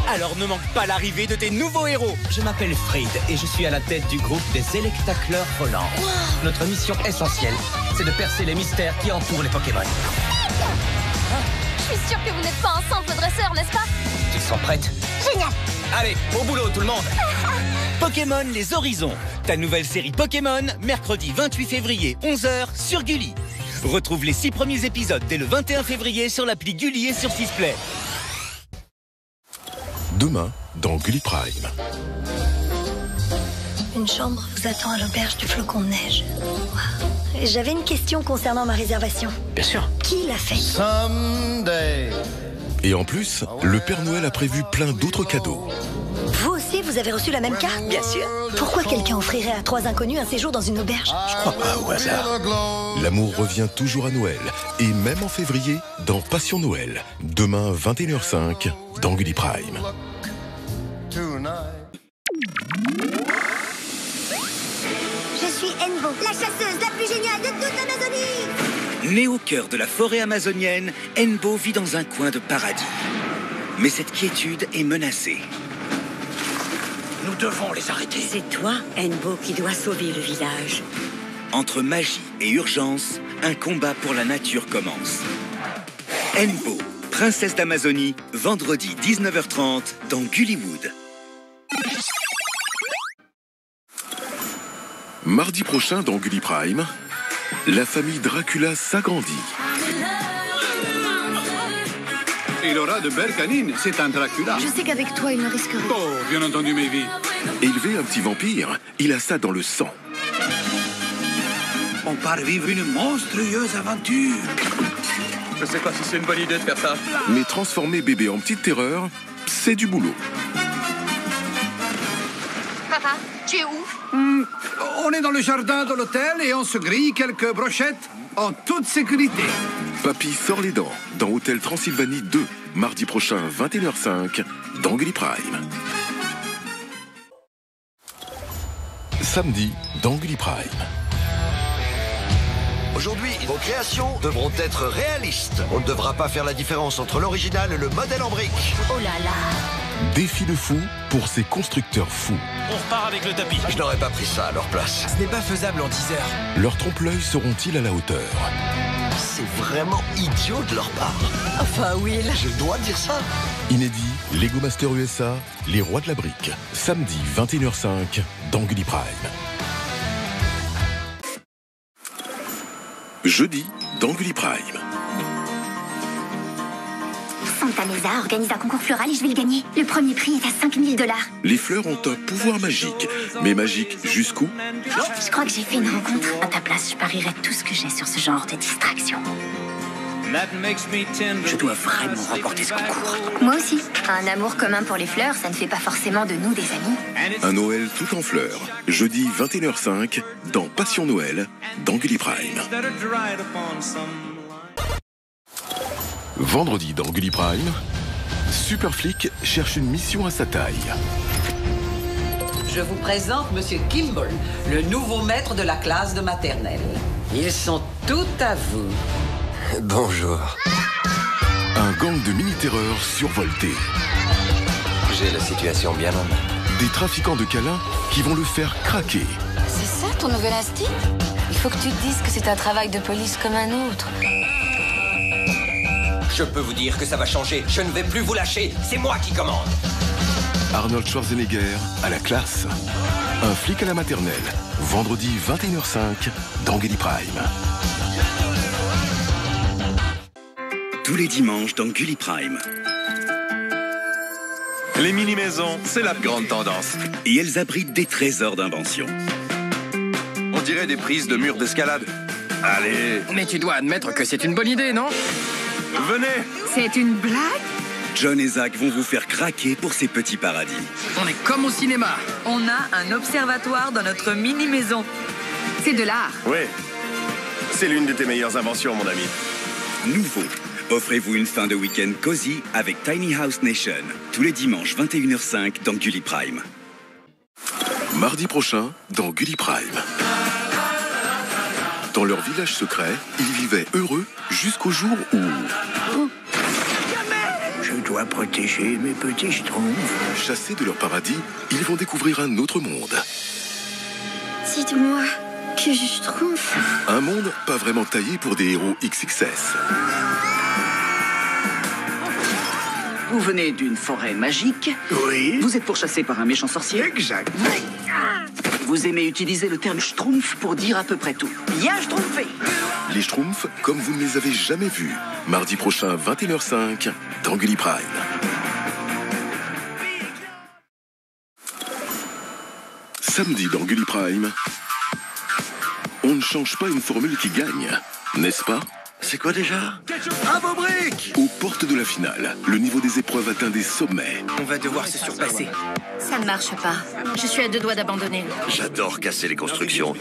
Alors ne manque pas l'arrivée de tes nouveaux héros. Je m'appelle Fried et je suis à la tête du groupe des électacleurs volants. Wow. Notre mission essentielle, c'est de percer les mystères qui entourent les Pokémon. Je suis sûre que vous n'êtes pas un simple dresseur, n'est-ce pas? Tu te sens prête? Génial. Allez, au boulot tout le monde. Pokémon Les Horizons, ta nouvelle série Pokémon, mercredi 28 février, 11h, sur Gulli. Retrouve les 6 premiers épisodes dès le 21 février sur l'appli Gulli et sur Sisplay. Demain, dans Gulli Prime. Une chambre vous attend à l'auberge du Flocon de Neige. Wow. J'avais une question concernant ma réservation. Bien sûr. Qui l'a fait? Someday. Et en plus, le Père Noël a prévu plein d'autres cadeaux. Vous aussi, vous avez reçu la même carte? Bien sûr. Pourquoi quelqu'un offrirait à 3 inconnus un séjour dans une auberge? Je crois pas au hasard. L'amour revient toujours à Noël. Et même en février, dans Passion Noël. Demain, 21h05, dans Gulli Prime. Je suis Enbo, la chasseuse la plus géniale de toute l'Amazonie. Né au cœur de la forêt amazonienne, Enbo vit dans un coin de paradis. Mais cette quiétude est menacée. Nous devons les arrêter. C'est toi, Enbo, qui dois sauver le village. Entre magie et urgence, un combat pour la nature commence. Enbo, princesse d'Amazonie, vendredi 19h30 dans Gullywood. Mardi prochain dans Gulli Prime, la famille Dracula s'agrandit. Il aura de belles canines, c'est un Dracula. Je sais qu'avec toi, il ne risque rien. Oh, bien entendu, Mavis. Élever un petit vampire, il a ça dans le sang. On part vivre une monstrueuse aventure. Je sais pas si c'est une bonne idée de faire ça. Mais transformer bébé en petite terreur, c'est du boulot. Papa, tu es où? On est dans le jardin de l'hôtel et on se grille quelques brochettes en toute sécurité. Papy sort les dents dans Hôtel Transylvanie 2, mardi prochain 21h05 dans Gulli Prime. Samedi dans Gulli Prime. Aujourd'hui, vos créations devront être réalistes. On ne devra pas faire la différence entre l'original et le modèle en briques. Oh là là. Défi de fou pour ces constructeurs fous. On repart avec le tapis. Je n'aurais pas pris ça à leur place. Ce n'est pas faisable en 10 heures. Leurs trompe-l'œil seront-ils à la hauteur? C'est vraiment idiot de leur part. Enfin, Will. Je dois dire ça. Inédit, Lego Master USA, les rois de la brique. Samedi 21h05 dans Gulli Prime. Jeudi dans Gulli Prime. Santa Mesa organise un concours floral et je vais le gagner. Le premier prix est à $5000. Les fleurs ont un pouvoir magique. Mais magique jusqu'où? Je crois que j'ai fait une rencontre. À ta place, je parierais tout ce que j'ai sur ce genre de distraction. Je dois vraiment remporter ce concours. Moi aussi. Un amour commun pour les fleurs, ça ne fait pas forcément de nous des amis. Un Noël tout en fleurs. Jeudi 21h05 dans Passion Noël dans Gulli Prime. Vendredi dans Gulli Prime, Superflic cherche une mission à sa taille. Je vous présente Monsieur Kimball, le nouveau maître de la classe de maternelle. Ils sont tout à vous. Bonjour. Un gang de mini-terreurs survoltés. J'ai la situation bien en main. Des trafiquants de câlins qui vont le faire craquer. C'est ça ton nouvel instinct? Il faut que tu te dises que c'est un travail de police comme un autre. Je peux vous dire que ça va changer. Je ne vais plus vous lâcher. C'est moi qui commande. Arnold Schwarzenegger à la classe. Un flic à la maternelle. Vendredi 21h05 dans Gulli Prime. Tous les dimanches dans Gulli Prime. Les mini-maisons, c'est la grande tendance. Et elles abritent des trésors d'invention. On dirait des prises de murs d'escalade. Allez. Mais tu dois admettre que c'est une bonne idée, non? Venez. C'est une blague? John et Zach vont vous faire craquer pour ces petits paradis. On est comme au cinéma. On a un observatoire dans notre mini-maison. C'est de l'art. Oui. C'est l'une de tes meilleures inventions, mon ami. Nouveau. Offrez-vous une fin de week-end cosy avec Tiny House Nation. Tous les dimanches 21h05 dans Gulli Prime. Mardi prochain dans Gulli Prime. Dans leur village secret, ils vivaient heureux jusqu'au jour où... Je dois protéger mes petits schtroumpfs. Chassés de leur paradis, ils vont découvrir un autre monde. Dites-moi que je trouve... Un monde pas vraiment taillé pour des héros XXS. Vous venez d'une forêt magique. Oui. Vous êtes pourchassé par un méchant sorcier. Exact. Vous aimez utiliser le terme schtroumpf pour dire à peu près tout. Bien schtroumpfé. Les Schtroumpfs comme vous ne les avez jamais vus. Mardi prochain 21h05 dans Gulli Prime. Samedi dans Gulli Prime, on ne change pas une formule qui gagne, n'est-ce pas? C'est quoi déjà? Un beau brick! Aux portes de la finale, le niveau des épreuves atteint des sommets. On va devoir se surpasser. Ça ne marche pas. Je suis à deux doigts d'abandonner. J'adore casser les constructions.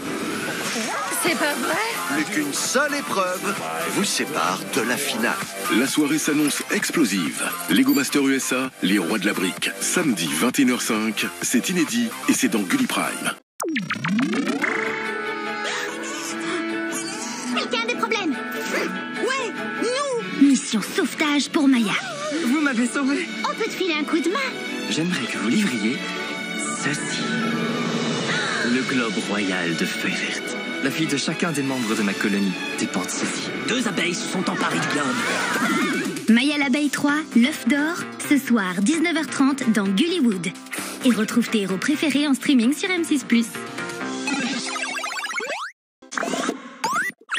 C'est pas vrai? Plus qu'une seule épreuve vous sépare de la finale. La soirée s'annonce explosive. Lego Master USA, les rois de la brique. Samedi 21h05, c'est inédit et c'est dans Gulli Prime. Quelqu'un a des problèmes? Ouais, nous! Mission sauvetage pour Maya. Vous m'avez sauvé. On peut te filer un coup de main? J'aimerais que vous livriez ceci. Le globe royal de feuilles vertes. La vie de chacun des membres de ma colonie dépend de ceci. 2 abeilles se sont emparées du globe. Maya l'abeille 3, l'œuf d'or, ce soir 19h30 dans Gullywood. Et retrouve tes héros préférés en streaming sur M6+.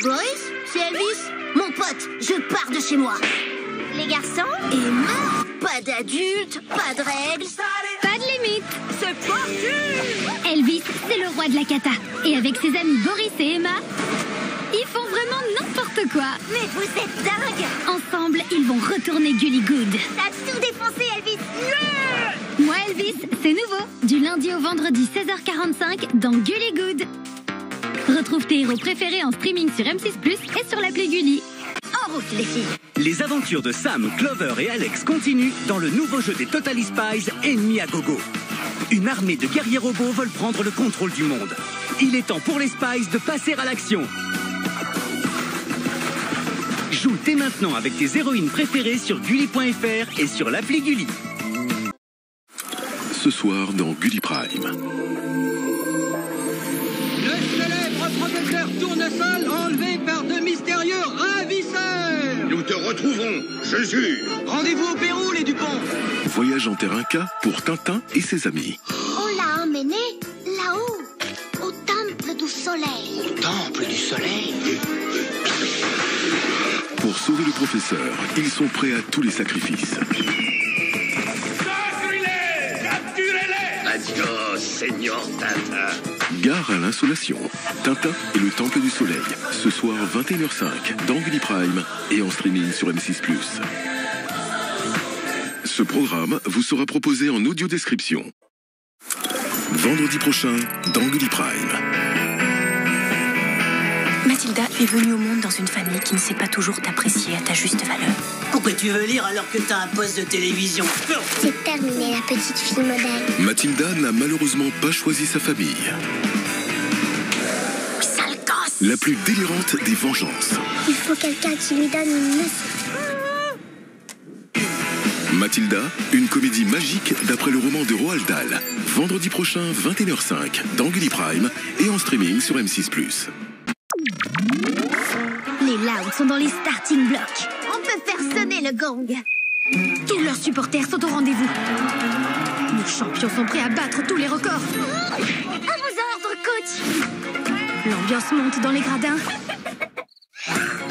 Boris, c'est Elvis. Mon pote, je pars de chez moi. Les garçons? Et mort. Pas d'adultes, pas de règles. Pas de limite. C'est parti! Elvis, c'est le roi de la cata. Et avec ses amis Boris et Emma, ils font vraiment n'importe quoi. Mais vous êtes dingue! Ensemble, ils vont retourner Gullygood. T'as tout défoncé, Elvis! Moi, Elvis, c'est nouveau. Du lundi au vendredi 16h45 dans Gullygood. Retrouve tes héros préférés en streaming sur M6+, et sur l'appli Gulli. Oh, En route, les filles. Les aventures de Sam, Clover et Alex continuent dans le nouveau jeu des Totally Spies, Ennemis à gogo. Une armée de guerriers robots veulent prendre le contrôle du monde. Il est temps pour les Spies de passer à l'action. Joue dès maintenant avec tes héroïnes préférées sur Gulli.fr et sur l'appli Gulli. Ce soir dans Gulli Prime. Le célèbre professeur Tournesol enlevé par de mystérieux ravisseurs. Nous te retrouverons, je jure. Rendez-vous au Pérou, les Dupont. Voyage en terre inca pour Tintin et ses amis. On l'a emmené là-haut, au temple du soleil. Au temple du soleil. Pour sauver le professeur, ils sont prêts à tous les sacrifices. Adios, Seigneur Tintin. Gare à l'insolation. Tintin et le Temple du Soleil. Ce soir 21h05 dans Gulli Prime et en streaming sur M6+. Ce programme vous sera proposé en audio description. Vendredi prochain dans Gulli Prime. Mathilda, tu es venue au monde dans une famille qui ne sait pas toujours t'apprécier à ta juste valeur. Pourquoi tu veux lire alors que t'as un poste de télévision? C'est terminé, la petite fille modèle. Mathilda n'a malheureusement pas choisi sa famille. Sale gosse. La plus délirante des vengeances. Il faut quelqu'un qui lui donne une leçon. Mathilda, une comédie magique d'après le roman de Roald Dahl. Vendredi prochain, 21h05, dans Gulli Prime et en streaming sur M6+. Les Louds sont dans les starting blocks. On peut faire sonner le gong. Tous leurs supporters sont au rendez-vous. Nos champions sont prêts à battre tous les records. À vos ordres, coach. L'ambiance monte dans les gradins.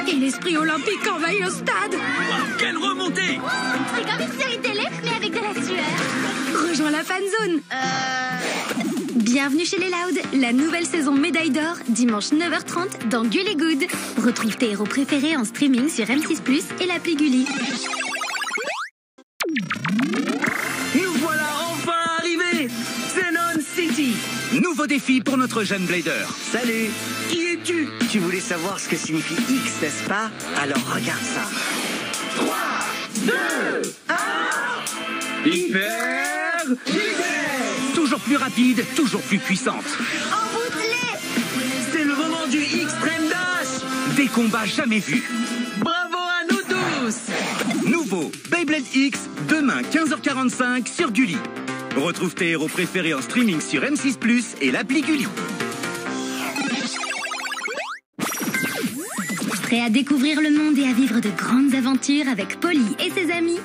Et l'esprit olympique envahit le stade. Wow, quelle remontée! C'est comme une série télé, mais avec de la sueur. Rejoins la fan zone. Bienvenue chez les Louds, la nouvelle saison médaille d'or, dimanche 9h30 dans Gulli Good. Retrouve tes héros préférés en streaming sur M6+, et l'appli Gulli. Nous voilà enfin arrivés! Xenon City! Nouveau défi pour notre jeune blader. Salut. Qui es-tu? Tu voulais savoir ce que signifie X, n'est-ce pas? Alors regarde ça. 3, 2, 1... Hyper vitesse! Toujours plus rapide, toujours plus puissante. C'est le moment du Extreme Dash! Des combats jamais vus. Bravo à nous tous. Nouveau Beyblade X, demain 15h45 sur Gulli. Retrouve tes héros préférés en streaming sur M6+, et l'appli Gulli. Prêt à découvrir le monde et à vivre de grandes aventures avec Polly et ses amis?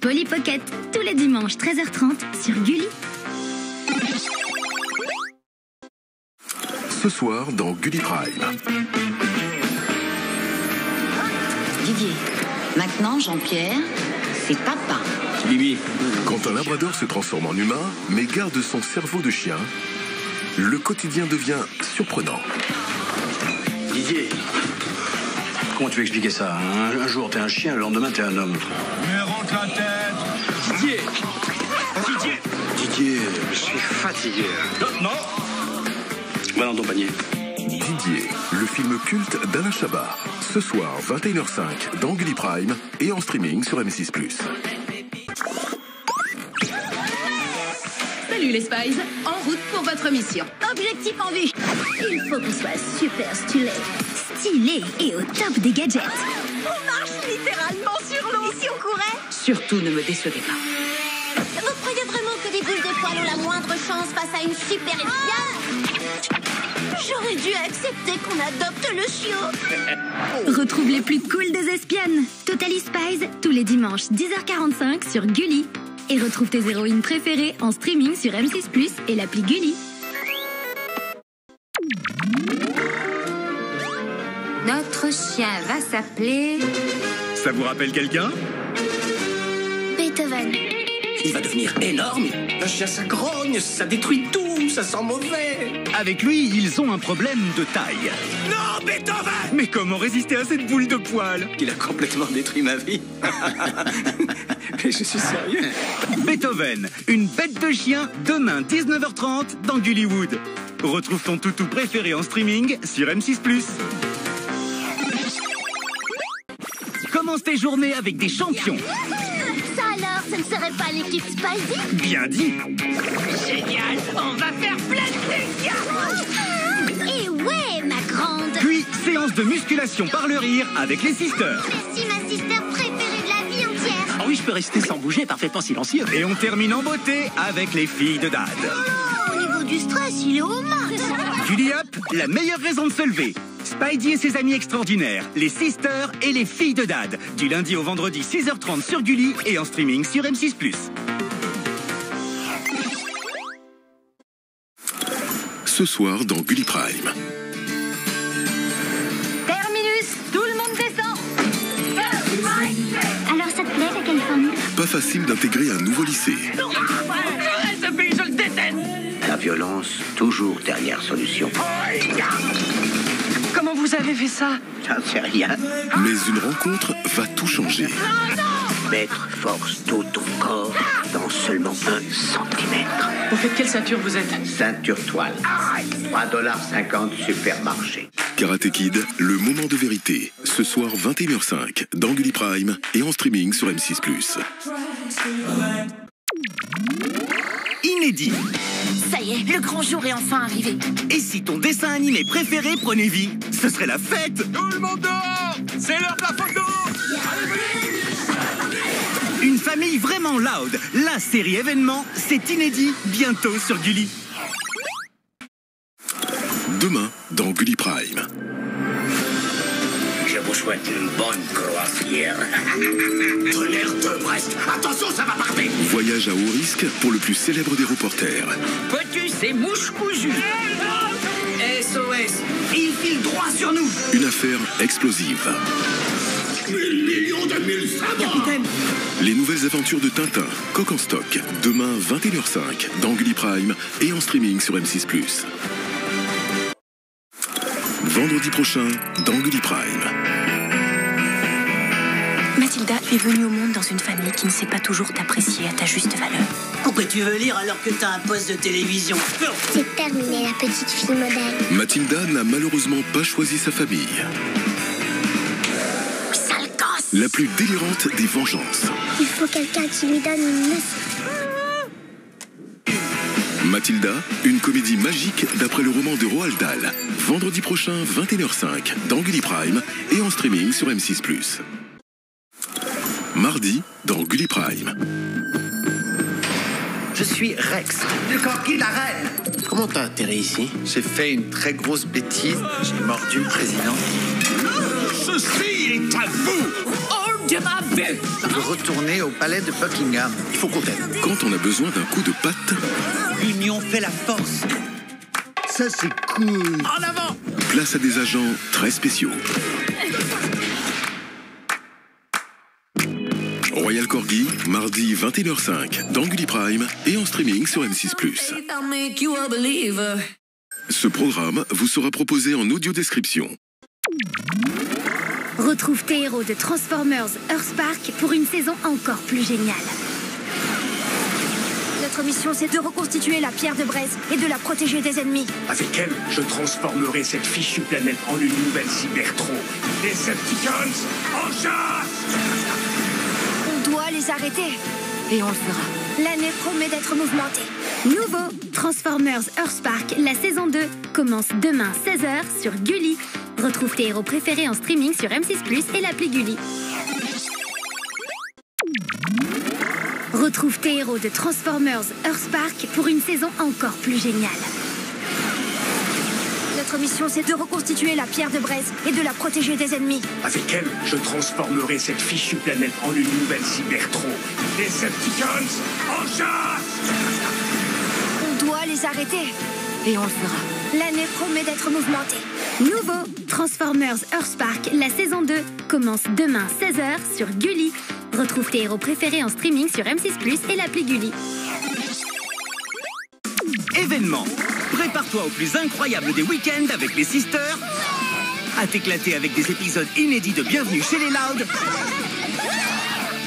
Polly Pocket, tous les dimanches 13h30 sur Gulli. Ce soir dans Gulli Prime. Didier, maintenant Jean-Pierre, c'est papa. Bibi. Quand un labrador se transforme en humain, mais garde son cerveau de chien, le quotidien devient surprenant. Didier, comment tu veux expliquer ça? Un jour t'es un chien, le lendemain t'es un homme. Mais rentre la tête. Didier. Didier, je suis fatigué. Non. Va dans ton panier. Didier, le film culte d'Alain Chabat. Ce soir, 21h05, dans Gulli Prime et en streaming sur M6+. Salut les Spies, en route pour votre mission. Objectif en vue. Il faut qu'on soit super stylé et au top des gadgets. On marche littéralement sur l'eau. Et si on courait? Surtout ne me décevez pas. Vous croyez vraiment que des boules de poils ont la moindre chance face à une super espion? J'aurais dû accepter qu'on adopte le chiot. Retrouve les plus cool des espionnes. Totally Spies, tous les dimanches 10h45 sur Gulli. Et retrouve tes héroïnes préférées en streaming sur M6+, et l'appli Gulli. Notre chien va s'appeler... Ça vous rappelle quelqu'un? Beethoven. Il va devenir énorme. Un chien, ça grogne, ça détruit tout, ça sent mauvais. Avec lui, ils ont un problème de taille. Non, Beethoven! Mais comment résister à cette boule de poils? Il a complètement détruit ma vie. Mais je suis sérieux. Beethoven, une bête de chien, demain 19h30 dans Gullywood. Retrouve ton toutou préféré en streaming sur M6+. Commence tes journées avec des champions. Ça alors, ce ne serait pas l'équipe Spidey? Bien dit. Génial, on va faire plein de dégâts. Et ouais, ma grande. Puis, séance de musculation par le rire avec les sisters. Merci, ma sister préférée de la vie entière. Ah oui, je peux rester sans bouger, parfaitement silencieux. Et on termine en beauté avec les filles de Dad. Au niveau du stress, il est au max. Gulli Up, la meilleure raison de se lever. Spidey et ses amis extraordinaires, les sisters et les filles de Dad. Du lundi au vendredi 6h30 sur Gulli et en streaming sur M6+. Ce soir dans Gulli Prime. Terminus, tout le monde descend. Alors, ça te plaît, la Californie? Pas facile d'intégrer un nouveau lycée. Ce pays, je le déteste. La violence, toujours dernière solution. Comment vous avez fait ça? J'en sais rien. Mais une rencontre va tout changer. Mettre force tout ton corps dans seulement 1 centimètre. Vous faites quelle ceinture vous êtes? Ceinture toile. 3,50$ supermarché. Karate Kid, le moment de vérité. Ce soir 21h05 dans Gulli Prime et en streaming sur M6+. Inédit. Ça y est, le grand jour est enfin arrivé. Et si ton dessin animé préféré prenait vie, ce serait la fête. Tout le monde dehors! C'est l'heure de la photo! Une famille vraiment loud. La série événement, c'est Inédit, bientôt sur Gulli. Demain dans Gulli Prime. Je vous souhaite une bonne croisière. Tonnerre de Brest, attention, ça va partir. Voyage à haut risque pour le plus célèbre des reporters. Peux-tu ces mouches cousues? SOS, il file droit sur nous. Une affaire explosive. 1 million de 1500. Capitaine. Les nouvelles aventures de Tintin, Coq en stock. Demain 21h05 dans Gulli Prime et en streaming sur M6+. Vendredi prochain dans Gulli Prime. Mathilda, tu es venue au monde dans une famille qui ne sait pas toujours t'apprécier à ta juste valeur. Pourquoi tu veux lire alors que t'as un poste de télévision? C'est terminé, la petite fille modèle. Mathilda n'a malheureusement pas choisi sa famille. Sale gosse. La plus délirante des vengeances. Il faut quelqu'un qui lui donne une leçon. Mathilda, une comédie magique d'après le roman de Roald Dahl. Vendredi prochain, 21h05, dans Gulli Prime et en streaming sur M6+. Mardi, dans Gulli Prime. Je suis Rex, le corgi de la reine. Comment t'as atterri ici? J'ai fait une très grosse bêtise. J'ai mordu le président. Ceci est à vous. Hors de ma vue. Je veux retourner au palais de Buckingham. Il faut qu'on t'aide. Quand on a besoin d'un coup de patte, L'union fait la force. Ça, c'est cool. En avant. place à des agents très spéciaux. Royal Corgi, mardi 21h05 dans Gulli Prime et en streaming sur M6+. Ce programme vous sera proposé en audio-description. Retrouve tes héros de Transformers Earthspark pour une saison encore plus géniale. Notre mission, c'est de reconstituer la pierre de Brest et de la protéger des ennemis. Avec elle, je transformerai cette fichue planète en une nouvelle Cybertron. Decepticons, en chasse! On doit les arrêter. Et on le fera. L'année promet d'être mouvementée. Nouveau Transformers Earthspark, la saison 2, commence demain 16h sur Gulli. Retrouve tes héros préférés en streaming sur M6+, et l'appli Gulli. Retrouve tes héros de Transformers Earthspark pour une saison encore plus géniale. Notre mission, c'est de reconstituer la pierre de Brest et de la protéger des ennemis. Avec elle, je transformerai cette fichue planète en une nouvelle Cybertron. Decepticons, en chasse! On doit les arrêter. Et on le fera. L'année promet d'être mouvementée. Nouveau Transformers Earthspark, la saison 2, commence demain 16h sur Gulli. Retrouve tes héros préférés en streaming sur M6+, et l'appli Gulli. Événement. Prépare-toi au plus incroyable des week-ends avec les sisters. À t'éclater avec des épisodes inédits de Bienvenue chez les Loud.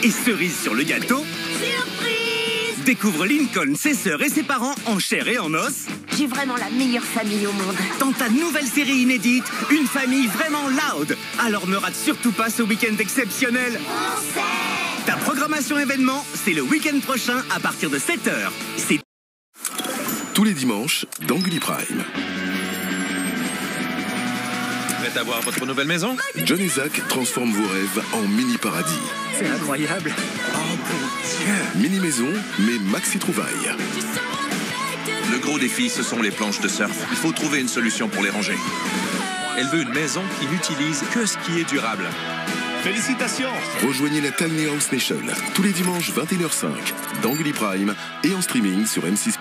Et cerise sur le gâteau, Surprise! Découvre Lincoln, ses sœurs et ses parents en chair et en os. J'ai vraiment la meilleure famille au monde. Dans ta nouvelle série inédite, une famille vraiment loud. Alors ne rate surtout pas ce week-end exceptionnel. Ta programmation événement, c'est le week-end prochain à partir de 7h. C'est tous les dimanches dans Gulli Prime. Prêt à voir votre nouvelle maison? John et Zach transforment vos rêves en mini-paradis. C'est incroyable. Oh mon Dieu. Mini-maison, mais maxi trouvailles. Le gros défi, ce sont les planches de surf. Il faut trouver une solution pour les ranger. Elle veut une maison qui n'utilise que ce qui est durable. Félicitations! Rejoignez la Tiny House Nation tous les dimanches 21h05 dans Gulli Prime et en streaming sur M6+.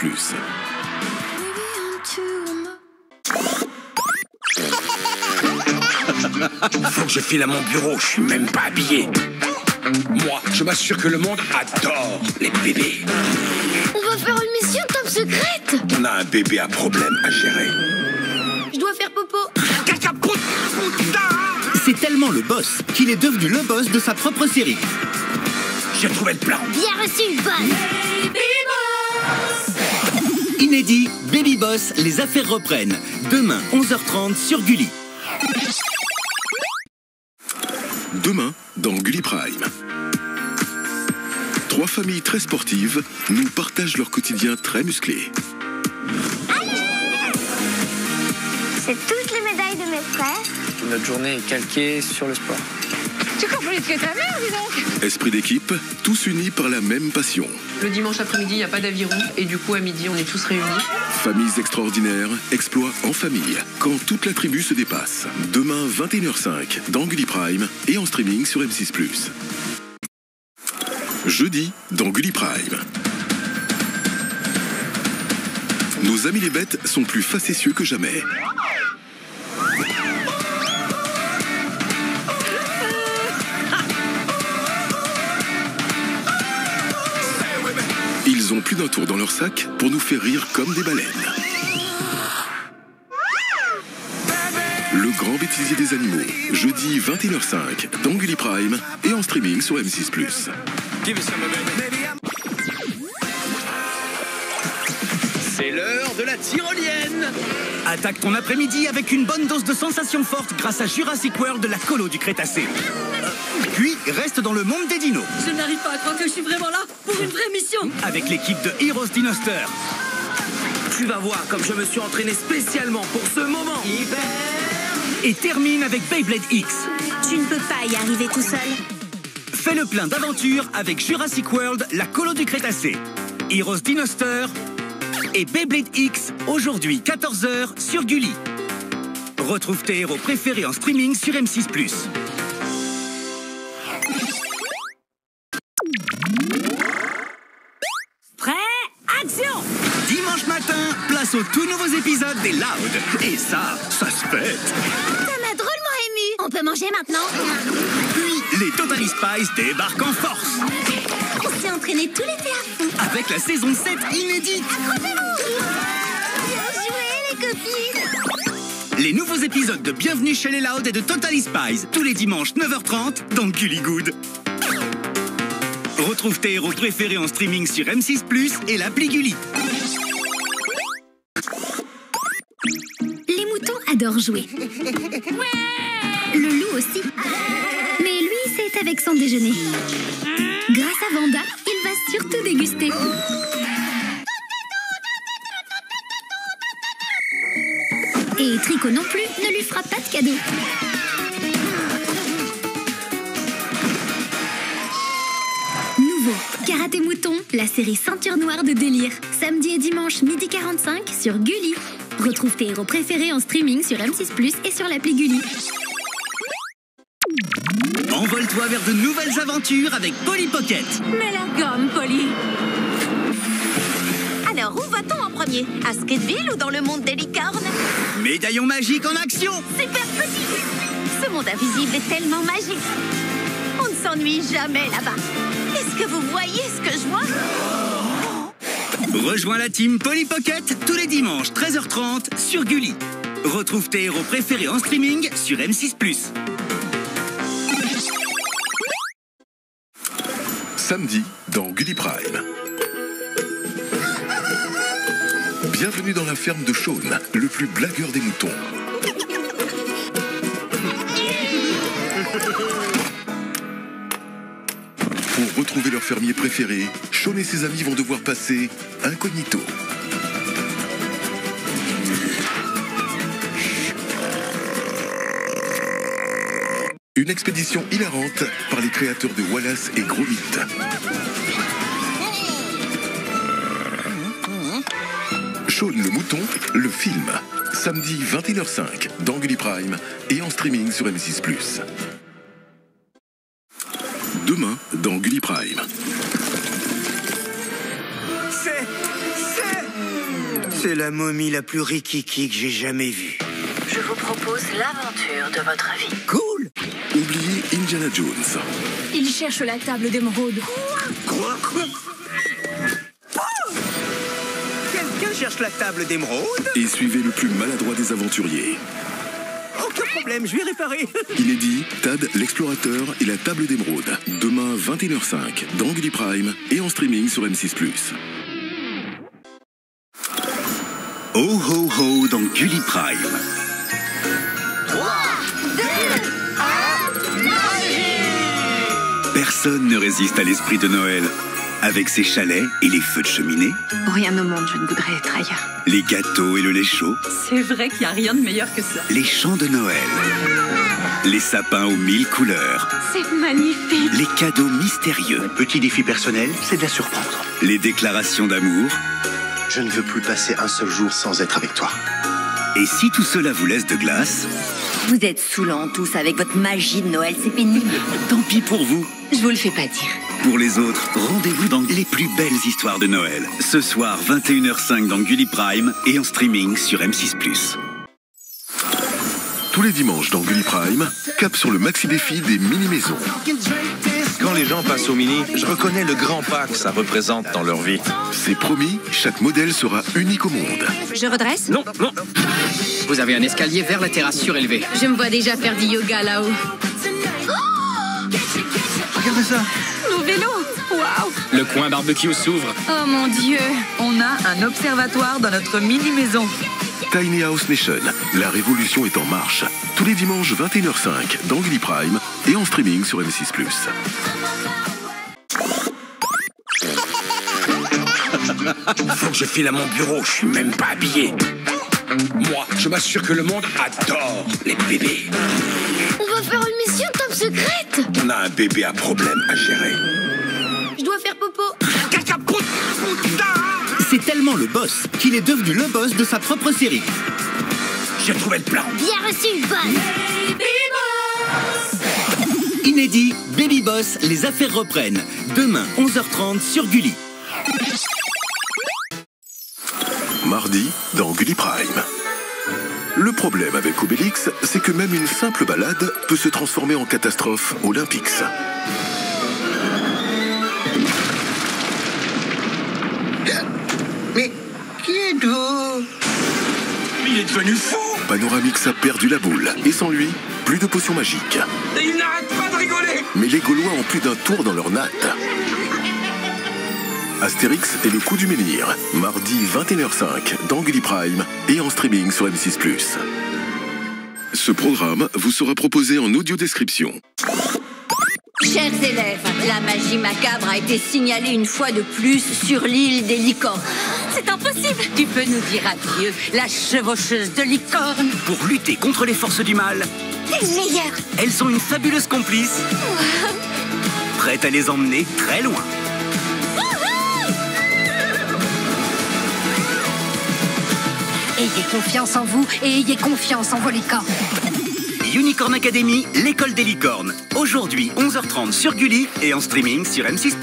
Faut que je file à mon bureau, je suis même pas habillé. Moi, je m'assure que le monde adore les bébés. On va faire une mission top secrète. On a un bébé à problème à gérer. Je dois faire popo. C'est tellement le boss qu'il est devenu le boss de sa propre série. J'ai trouvé le plan. Bien reçu, boss. Inédit, Baby Boss, les affaires reprennent. Demain, 11h30 sur Gulli. Demain, dans Gulli Prime. 3 familles très sportives nous partagent leur quotidien très musclé. C'est toutes les médailles de mes frères. Notre journée est calquée sur le sport. Tu cours plus vite que ta mère, dis donc. Esprit d'équipe, tous unis par la même passion. Le dimanche après-midi, il n'y a pas d'aviron. Et du coup, à midi, on est tous réunis. Familles extraordinaires, exploits en famille, quand toute la tribu se dépasse. Demain, 21h05, dans Gulli Prime et en streaming sur M6+. Jeudi, dans Gulli Prime. Nos amis les bêtes sont plus facétieux que jamais. Ils ont plus d'un tour dans leur sac pour nous faire rire comme des baleines. Le grand bêtisier des animaux, jeudi 21h05, dans Gulli Prime et en streaming sur M6+. C'est l'heure de la tyrolienne. Attaque ton après-midi avec une bonne dose de sensations fortes grâce à Jurassic World de la colo du Crétacé. Puis, reste dans le monde des dinos. Je n'arrive pas à croire que je suis vraiment là pour une vraie mission. Avec l'équipe de Heroes Dinoster. Tu vas voir comme je me suis entraîné spécialement pour ce moment. Et termine avec Beyblade X. Tu ne peux pas y arriver tout seul. Fais le plein d'aventures avec Jurassic World, la colo du Crétacé. Heroes Dinoster et Beyblade X, aujourd'hui 14h sur Gulli. Retrouve tes héros préférés en streaming sur M6+. Prêt, action! Dimanche matin, place aux tout nouveaux épisodes des Loud. Et ça se fête. Ça m'a drôlement ému. On peut manger maintenant? Puis, les Totally Spies débarquent en force. On s'est entraîné tout l'été à fond. Avec la saison 7 inédite. Accrochez-vous! Bien joué, les copines! Les nouveaux épisodes de Bienvenue chez les Loud et de Totally Spies, tous les dimanches 9h30 dans Gulli Good. Retrouve tes héros préférés en streaming sur M6+, et l'appli Gulli. Les moutons adorent jouer. Le loup aussi. Mais lui, c'est avec son déjeuner. Grâce à Vanda, il va surtout déguster. Et Tricot non plus ne lui fera pas de cadeau. Nouveau, Karaté Mouton, la série ceinture noire de délire. Samedi et dimanche, 12h45 sur Gulli. Retrouve tes héros préférés en streaming sur M6+, et sur l'appli Gulli. Envole-toi vers de nouvelles aventures avec Polly Pocket. Mais la gomme, Polly. Alors, où va-t-on en premier? À Skatville ou dans le monde des licornes? Médaillon magique en action. Super petit! Ce monde invisible est tellement magique. On ne s'ennuie jamais là-bas. Est-ce que vous voyez ce que je vois? Rejoins la team Polly Pocket tous les dimanches 13h30 sur Gulli. Retrouve tes héros préférés en streaming sur M6+. Samedi dans Gulli Prime. Bienvenue dans la ferme de Shaun, le plus blagueur des moutons. Pour retrouver leur fermier préféré, Shaun et ses amis vont devoir passer incognito. Une expédition hilarante par les créateurs de Wallace et Gromit. Shaun le mouton, le film. Samedi 21h05 dans Gulli Prime et en streaming sur M6+. Demain dans Gulli Prime. C'est la momie la plus rikiki que j'ai jamais vue. Je vous propose l'aventure de votre vie. Cool. Oubliez Indiana Jones. Il cherche la table d'émeraude. Quoi Quelqu'un cherche la table d'émeraude? Et suivez le plus maladroit des aventuriers. Aucun problème, je vais réparer. Inédit, Tad l'explorateur et la table d'émeraude. Demain 21h05 dans Gulli Prime et en streaming sur M6+. Oh ho ho dans Gulli Prime. 3, 2, 1, magie! Personne ne résiste à l'esprit de Noël. Avec ses chalets et les feux de cheminée, Pour rien au monde, je ne voudrais être ailleurs. les gâteaux et le lait chaud, C'est vrai qu'il n'y a rien de meilleur que ça. les chants de Noël, les sapins aux 1000 couleurs, C'est magnifique. les cadeaux mystérieux, Petit défi personnel, c'est de la surprendre. les déclarations d'amour. Je ne veux plus passer un seul jour sans être avec toi. Et si tout cela vous laisse de glace, Vous êtes saoulants tous avec votre magie de Noël, c'est pénible. tant pis pour vous. Je vous le fais pas dire. Pour les autres, rendez-vous dans les plus belles histoires de Noël. Ce soir, 21h05 dans Gulli Prime et en streaming sur M6+. Tous les dimanches dans Gulli Prime, cap sur le maxi défi des mini-maisons. Quand les gens passent au mini, je reconnais le grand pas que ça représente dans leur vie. C'est promis, chaque modèle sera unique au monde. Je redresse? Non. Vous avez un escalier vers la terrasse surélevée. Je me vois déjà faire du yoga là-haut. Regardez ça. Nos vélos! Waouh! Le coin barbecue s'ouvre. Oh mon Dieu! On a un observatoire dans notre mini-maison. Tiny House Nation, la révolution est en marche. Tous les dimanches 21h05 dans Gulli Prime et en streaming sur M6+. Faut que je file à mon bureau, je suis même pas habillé. Moi, je m'assure que le monde adore les bébés. On va faire une mission top secrète! On a un bébé à problème à gérer. Je dois faire popo. C'est tellement le boss qu'il est devenu le boss de sa propre série. J'ai trouvé le plan. Bien reçu, boss! Inédit, Baby Boss, les affaires reprennent. Demain, 11h30 sur Gulli. Mardi dans Gulli Prime. Le problème avec Obélix, c'est que même une simple balade peut se transformer en catastrophe olympique. Mais qui êtes-vous? Il est devenu fou. Panoramix a perdu la boule et sans lui, plus de potions magiques. Et il n'arrête pas de rigoler. Mais les Gaulois ont plus d'un tour dans leur natte. Astérix et le coup du menhir, mardi 21h05 dans Gulli Prime et en streaming sur M6+. Ce programme vous sera proposé en audio-description. Chers élèves, la magie macabre a été signalée une fois de plus sur l'île des licornes. C'est impossible. Tu peux nous dire adieu, la chevaucheuse de licorne. Pour lutter contre les forces du mal, T'es le meilleur! elles sont une fabuleuse complice, prête à les emmener très loin. Ayez confiance en vous et ayez confiance en vos licornes. Unicorn Academy, l'école des licornes. Aujourd'hui, 11h30 sur Gulli et en streaming sur M6+.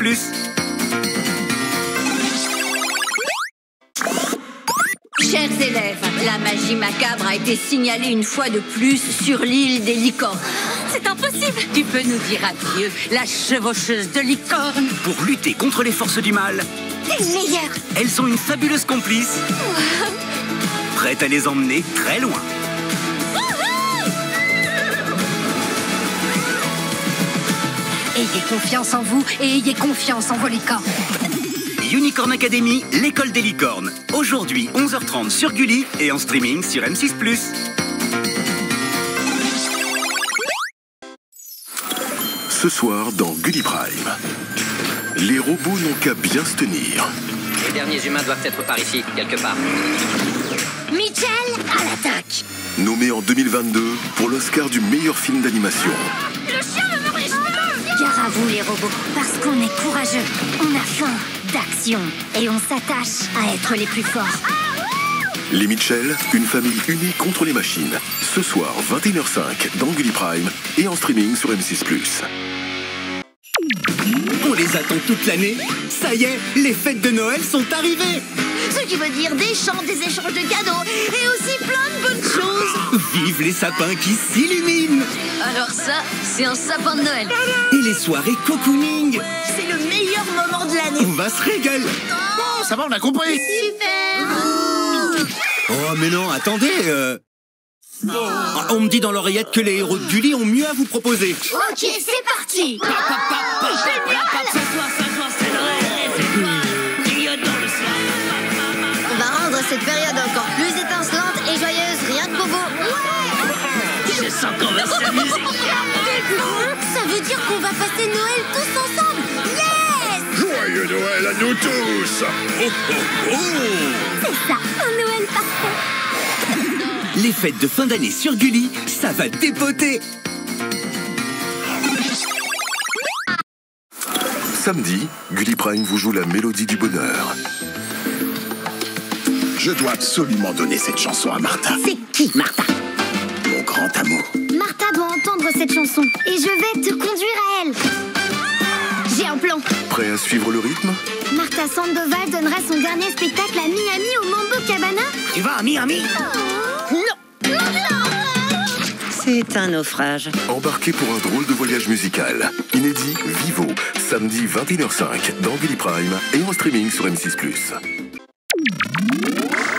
Chers élèves, la magie macabre a été signalée une fois de plus sur l'île des licornes. C'est impossible. Tu peux nous dire adieu, la chevaucheuse de licorne. Pour lutter contre les forces du mal, T'es le meilleur! elles sont une fabuleuse complice, prête à les emmener très loin. Ayez confiance en vous et ayez confiance en vos licornes. Unicorn Academy, l'école des licornes. Aujourd'hui, 11h30 sur Gulli et en streaming sur M6+. Ce soir dans Gulli Prime, les robots n'ont qu'à bien se tenir. Les derniers humains doivent être par ici, quelque part. Mitchell, à l'attaque. Nommé en 2022 pour l'Oscar du meilleur film d'animation. Le chien ne me réussit pas. Gare à vous les robots, parce qu'on est courageux. On a faim d'action et on s'attache à être les plus forts. Les Mitchell, une famille unie contre les machines. Ce soir, 21h05 dans Gulli Prime et en streaming sur M6+. On les attend toute l'année. Ça y est, les fêtes de Noël sont arrivées. Ce qui veut dire des chants, des échanges de cadeaux et aussi plein de bonnes choses. Vive les sapins qui s'illuminent. Alors ça, c'est un sapin de Noël. Et les soirées cocooning. C'est le meilleur moment de l'année. On va se régaler. Oh, ça va, on a compris. Super. Oh, mais non, attendez. On me dit dans l'oreillette que les héros de Gulli ont mieux à vous proposer. Ok, c'est parti. On va rendre cette période encore plus étincelante et joyeuse, rien que pour vous. Je sens qu'on va s'amuser. Ça veut dire qu'on va passer Noël tous ensemble. Yes. Joyeux Noël à nous tous. Oh, oh, oh. C'est ça, un Noël parfait. Les fêtes de fin d'année sur Gulli, ça va dépoter. Samedi, Gulli Prime vous joue la mélodie du bonheur. Je dois absolument donner cette chanson à Martha. C'est qui, Martha? Mon grand amour. Martha doit entendre cette chanson et je vais te conduire à elle. J'ai un plan. Prêt à suivre le rythme? Martha Sandoval donnera son dernier spectacle à Miami au Mambo Cabana. Tu vas à Miami? Non. C'est un naufrage. Embarquez pour un drôle de voyage musical. Inédit, Vivo, samedi 21h05 dans Gulli Prime et en streaming sur M6+.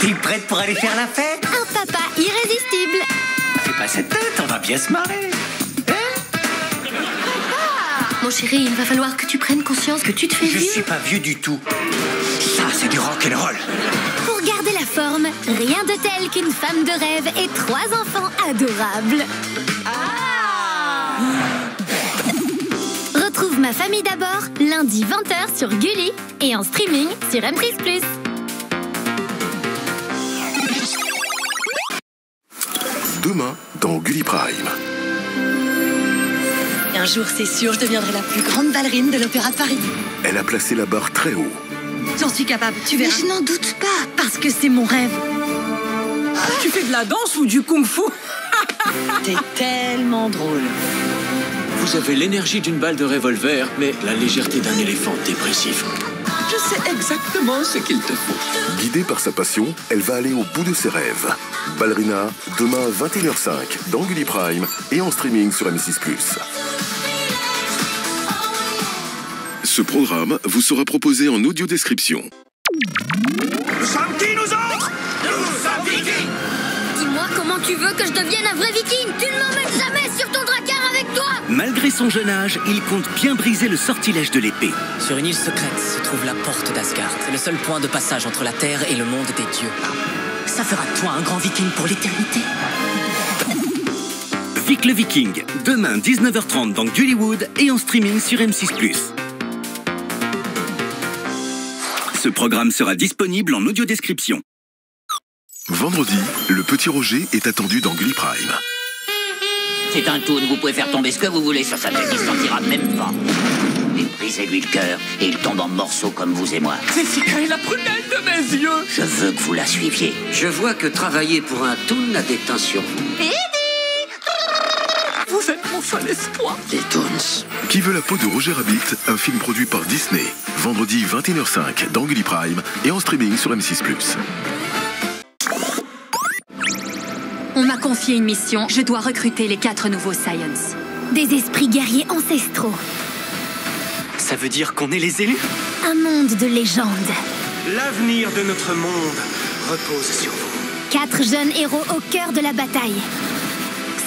T'es prête pour aller faire la fête? Un papa irrésistible. Fais pas cette tête, on va bien se marrer. Mon chéri, il va falloir que tu prennes conscience que tu te fais Je vieux. suis pas vieux du tout. Ça, c'est du rock'n'roll. Pour garder la forme, rien de tel qu'une femme de rêve et 3 enfants adorables. Retrouve Ma famille d'abord, lundi 20h sur Gulli et en streaming sur M6+. Demain, dans Gulli Prime. Un jour, c'est sûr, je deviendrai la plus grande ballerine de l'Opéra de Paris. Elle a placé la barre très haut. J'en suis capable, tu verras. Mais je n'en doute pas, parce que c'est mon rêve. Tu fais de la danse ou du kung-fu? T'es tellement drôle. Vous avez l'énergie d'une balle de revolver, mais la légèreté d'un éléphant dépressif. Je sais exactement ce qu'il te faut. Guidée par sa passion, elle va aller au bout de ses rêves. Ballerina, demain 21h05 dans Gulli Prime et en streaming sur M6+. Ce programme vous sera proposé en audio-description. Nous sommes qui, nous autres? Nous sommes Vikings. Dis-moi comment tu veux que je devienne un vrai viking. Tu ne m'emmènes jamais sur ton dracard avec toi. Malgré son jeune âge, il compte bien briser le sortilège de l'épée. Sur une île secrète se trouve la porte d'Asgard. C'est le seul point de passage entre la Terre et le monde des dieux. Ça fera de toi un grand viking pour l'éternité. Vic le Viking, demain 19h30 dans Gullywood et en streaming sur M6+. Ce programme sera disponible en audio-description. Vendredi, le petit Roger est attendu dans Gulli Prime. C'est un toon, vous pouvez faire tomber ce que vous voulez sur sa tête, il ne sentira même pas. Et brisez-lui le cœur et il tombe en morceaux comme vous et moi. Jessica est la prunelle de mes yeux. Je veux que vous la suiviez. Je vois que travailler pour un toon a des teints sur vous. Vous êtes mon seul espoir. Des toons. Qui veut la peau de Roger Rabbit, un film produit par Disney. Vendredi 21h05 dans Gulli Prime et en streaming sur M6+. On m'a confié une mission. Je dois recruter les 4 nouveaux Scions. Des esprits guerriers ancestraux. Ça veut dire qu'on est les élus? Un monde de légendes. L'avenir de notre monde repose sur vous. 4 jeunes héros au cœur de la bataille.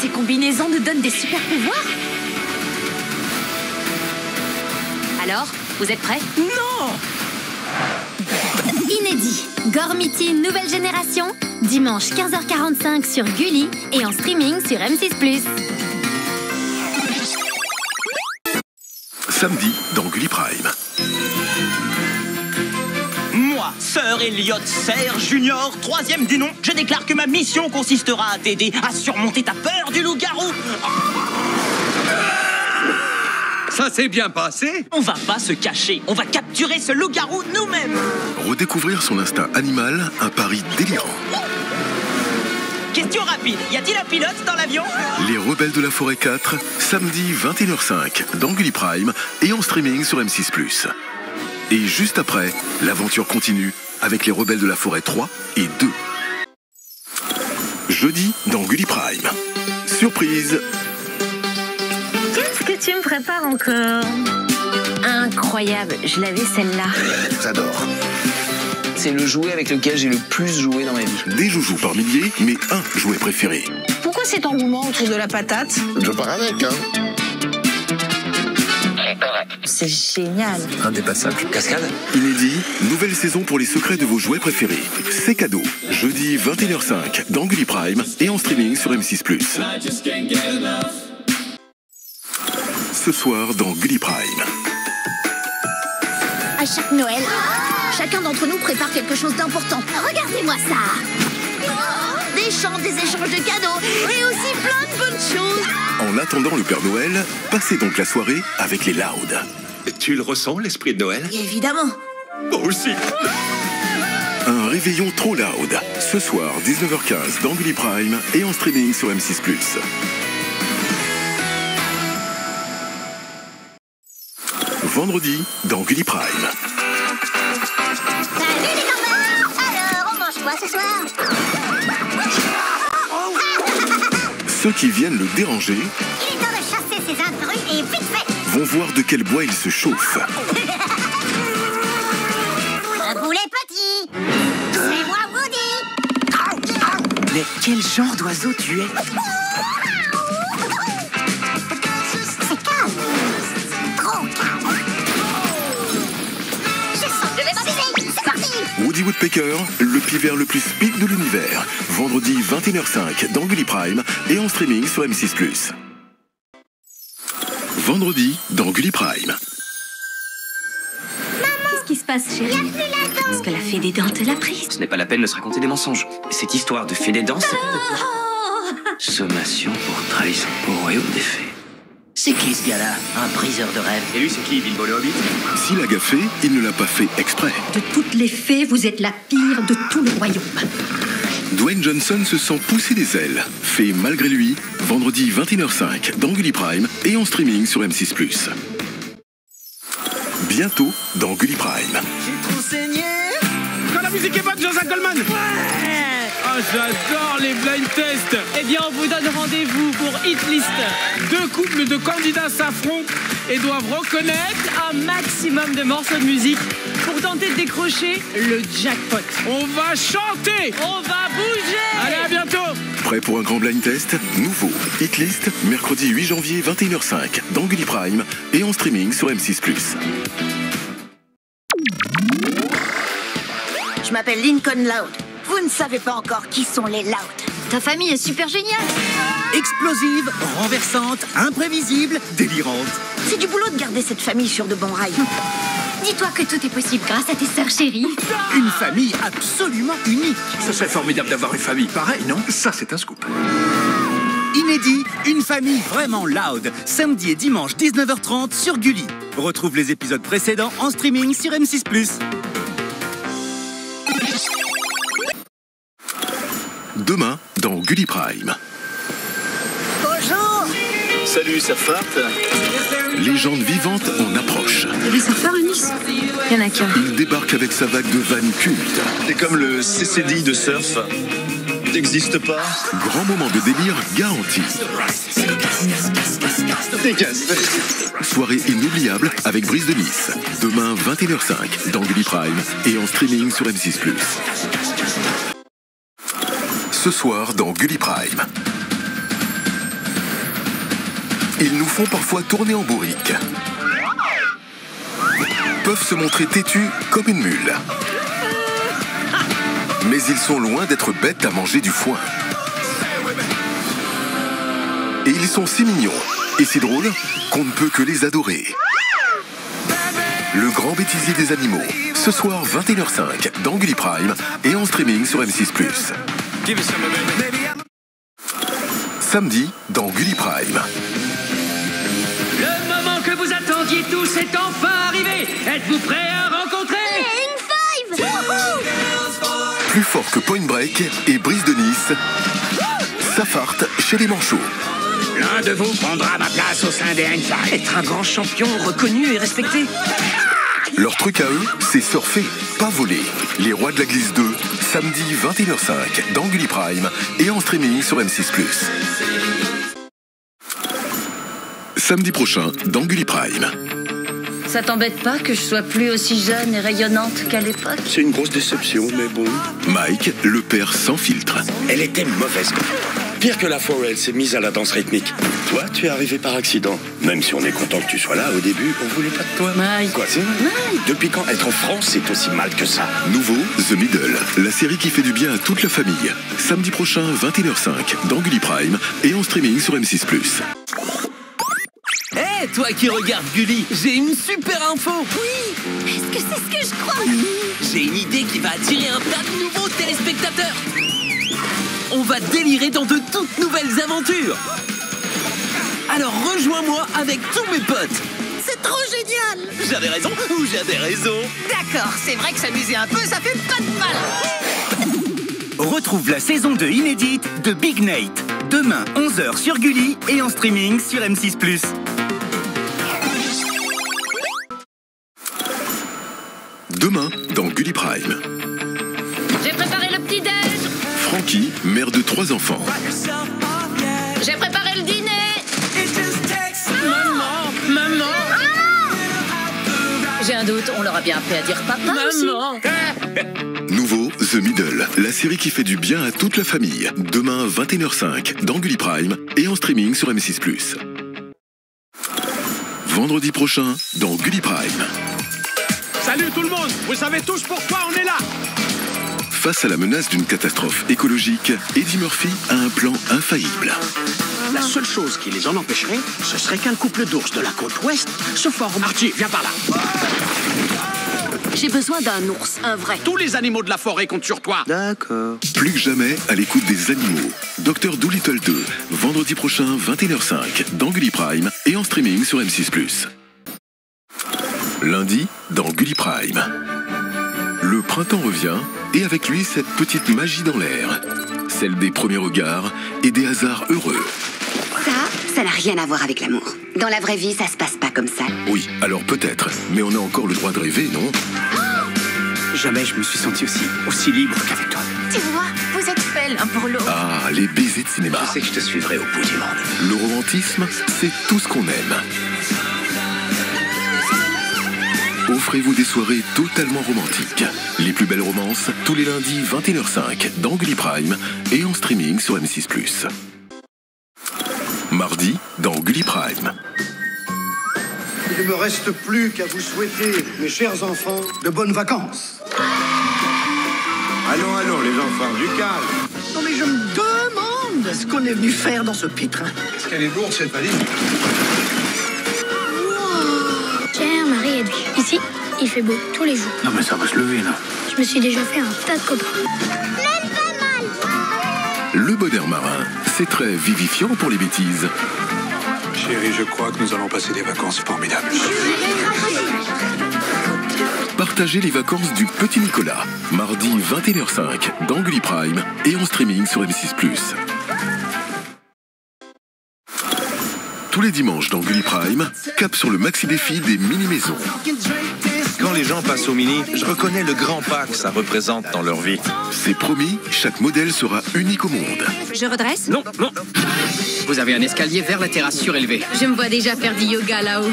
Ces combinaisons nous donnent des super pouvoirs. Alors, vous êtes prêts? Non! Inédit, Gormiti nouvelle génération, dimanche 15h45 sur Gulli et en streaming sur M6+. Samedi dans Gulli Prime. Moi, Sir Elliot Serre Junior, 3e du nom, je déclare que ma mission consistera à t'aider à surmonter ta peur du loup-garou. Ça s'est bien passé. On va pas se cacher, on va capturer ce loup-garou nous-mêmes. Redécouvrir son instinct animal, un pari délirant. Question rapide, y a-t-il un pilote dans l'avion? Les Rebelles de la Forêt 4, samedi 21h05 dans Gulli Prime et en streaming sur M6+. Et juste après, l'aventure continue avec les Rebelles de la Forêt 3 et 2. Jeudi dans Gulli Prime. Surprise! Qu'est-ce que tu me prépares encore? Incroyable, je l'avais celle-là. J'adore. C'est le jouet avec lequel j'ai le plus joué dans ma vie. Des joujoux par milliers, mais un jouet préféré. Pourquoi cet engouement autour de la patate? Je pars avec, hein. C'est génial. Indépassable. Cascade. Inédit, nouvelle saison pour les secrets de vos jouets préférés. C'est cadeau. Jeudi 21h05 dans Gulli Prime et en streaming sur M6+. Ce soir dans Gulli Prime. À chaque Noël, chacun d'entre nous prépare quelque chose d'important. Regardez-moi ça. Des chants, des échanges de cadeaux et aussi plein de bonnes choses. En attendant le Père Noël, passez donc la soirée avec les Loud. Tu le ressens, l'esprit de Noël? Évidemment. Moi aussi. Un réveillon trop loud. Ce soir, 19h15 dans Gulli Prime et en streaming sur M6+. Vendredi dans Gulli Prime. Salut les enfants. Alors, on mange quoi ce soir? Ceux qui viennent le déranger Il est temps de chasser ces intrus et vite fait. vont voir de quel bois il se chauffe. Le boulet petit. C'est moi Woody. Mais quel genre d'oiseau tu es? C'est calme. Trop calme. Je sens que je vais m'amuser. C'est parti. Woody Woodpecker, le pivert le plus speed de l'univers. Vendredi 21h05 dans Gulli Prime et en streaming sur M6+. Vendredi dans Gulli Prime. Qu'est-ce qui se passe, chérie? Est-ce que la fée des dents te l'a prise? Ce n'est pas la peine de se raconter des mensonges. Cette histoire de fée des dents, c'est sommation pour trahison au royaume des fées. C'est qui ce gars-là? Un briseur de rêve. Et lui, c'est qui, Bilbo le Hobbit? S'il a gaffé, il ne l'a pas fait exprès. De toutes les fées, vous êtes la pire de tout le royaume. Dwayne Johnson se sent pousser des ailes. Fait malgré lui, vendredi 21h05 dans Gulli Prime et en streaming sur M6+. Bientôt dans Gulli Prime. J'ai trop saigné. Quand la musique est bonne, Jean-Jacques Goldman. Ah, j'adore les blind tests. Eh bien, on vous donne rendez-vous pour Hit List. 2 couples de candidats s'affrontent et doivent reconnaître Un maximum de morceaux de musique pour tenter de décrocher le jackpot. On va chanter. On va bouger. Allez, à bientôt. Prêt pour un grand blind test? Nouveau Hit List, mercredi 8 janvier 21h05 dans Gulli Prime et en streaming sur M6+. Je m'appelle Lincoln Loud. Vous ne savez pas encore qui sont les Loud. Ta famille est super géniale. Explosive, renversante, imprévisible, délirante. C'est du boulot de garder cette famille sur de bons rails. Dis-toi que tout est possible grâce à tes sœurs chéries. Une famille absolument unique. Ce serait formidable d'avoir une famille pareille, non? Ça, c'est un scoop. Inédit, une famille vraiment loud. Samedi et dimanche 19h30 sur Gulli. Retrouve les épisodes précédents en streaming sur M6+. Demain dans Gulli Prime. Bonjour. Salut, ça farte. Légende vivante en approche. Il y a des surfeurs à Nice? Il y en a qu'un. Il débarque avec sa vague de vannes cultes. C'est comme le CCD de surf. N'existe pas. Grand moment de délire garanti. Soirée inoubliable avec Brise de Nice. Demain 21h05 dans Gulli Prime et en streaming sur M6+. Ce soir dans Gulli Prime. Ils nous font parfois tourner en bourrique. peuvent se montrer têtus comme une mule. Mais ils sont loin d'être bêtes à manger du foin. Et ils sont si mignons et si drôles qu'on ne peut que les adorer. Le grand bêtisier des animaux, ce soir 21h05 dans Gulli Prime et en streaming sur M6+. Samedi dans Gulli Prime. Le moment que vous attendiez tous est enfin arrivé. Êtes-vous prêts à rencontrer Une five. Plus fort que Point Break et Brise de Nice, ça farte chez les manchots. L'un de vous prendra ma place au sein des N5. Être un grand champion reconnu et respecté. Leur truc à eux, c'est surfer, pas voler. Les Rois de la Glisse 2, samedi 21h05 dans Gulli Prime et en streaming sur M6+. Samedi prochain dans Gulli Prime. Ça t'embête pas que je sois plus aussi jeune et rayonnante qu'à l'époque? C'est une grosse déception, mais bon. Mike, le père sans filtre. Elle était mauvaise. Pire que la forêt, elle s'est mise à la danse rythmique. Toi, tu es arrivé par accident. Même si on est content que tu sois là, au début, on voulait pas de toi. Mike. Quoi, c'est vrai? Depuis quand être en France, c'est aussi mal que ça? Nouveau, The Middle, la série qui fait du bien à toute la famille. Samedi prochain, 21h05 dans Gulli Prime et en streaming sur M6+. Hé, toi qui regardes Gulli, j'ai une super info. Oui. Est-ce que c'est ce que je crois? J'ai une idée qui va attirer un tas de nouveaux téléspectateurs. On va délirer dans de toutes nouvelles aventures. Alors rejoins-moi avec tous mes potes. C'est trop génial. J'avais raison ou j'avais raison? D'accord, c'est vrai que s'amuser un peu, ça fait pas de mal. Retrouve la saison 2 inédite de Big Nate. Demain, 11h sur Gulli et en streaming sur M6+. Demain, dans Gulli Prime. J'ai préparé le petit-déj. Francky, mère de 3 enfants. J'ai préparé le dîner. Maman. J'ai un doute, on leur a bien appris à dire papa Maman. Nouveau, The Middle, la série qui fait du bien à toute la famille. Demain, 21h05 dans Gulli Prime et en streaming sur M6+. Vendredi prochain, dans Gulli Prime. Salut tout le monde. Vous savez tous pourquoi on est là. Face à la menace d'une catastrophe écologique, Eddie Murphy a un plan infaillible. La seule chose qui les en empêcherait, ce serait qu'un couple d'ours de la côte ouest se forme. Archie, viens par là. J'ai besoin d'un ours, un vrai. Tous les animaux de la forêt comptent sur toi. D'accord. Plus que jamais à l'écoute des animaux. Dr Dolittle 2, vendredi prochain, 21h05 dans Gulli Prime et en streaming sur M6+. Lundi, dans Gulli Prime. Le printemps revient et avec lui cette petite magie dans l'air. Celle des premiers regards et des hasards heureux. Ça n'a rien à voir avec l'amour. Dans la vraie vie, ça se passe pas comme ça. Oui, alors peut-être, mais on a encore le droit de rêver, non? Jamais je me suis senti aussi libre qu'avec toi. Tu vois, vous êtes faits l'un pour l'autre. Ah, les baisers de cinéma. Je sais que je te suivrai au bout du monde. Le romantisme, c'est tout ce qu'on aime. Offrez-vous des soirées totalement romantiques. Les plus belles romances, tous les lundis 21h05 dans Gulli Prime et en streaming sur M6+. Mardi, dans Gulli Prime. Il ne me reste plus qu'à vous souhaiter, mes chers enfants, de bonnes vacances. Allons, les enfants, du calme. Non mais je me demande ce qu'on est venu faire dans ce pétrin. Est-ce qu'elle est lourde, cette valise? Tiens, Marie-Edwige. Ici, il fait beau tous les jours. Non mais ça va se lever là. Je me suis déjà fait un tas de copains. Même pas mal. Le bonheur marin, c'est très vivifiant pour les bêtises. Chérie, je crois que nous allons passer des vacances formidables. Partagez les vacances du petit Nicolas. Mardi 21h05 dans Gulli Prime et en streaming sur M6+. Tous les dimanches dans Gulli Prime, cap sur le maxi défi des mini-maisons. Quand les gens passent au mini, je reconnais le grand pas que ça représente dans leur vie. C'est promis, chaque modèle sera unique au monde. Je redresse? Non. Vous avez un escalier vers la terrasse surélevée. Je me vois déjà faire du yoga là-haut.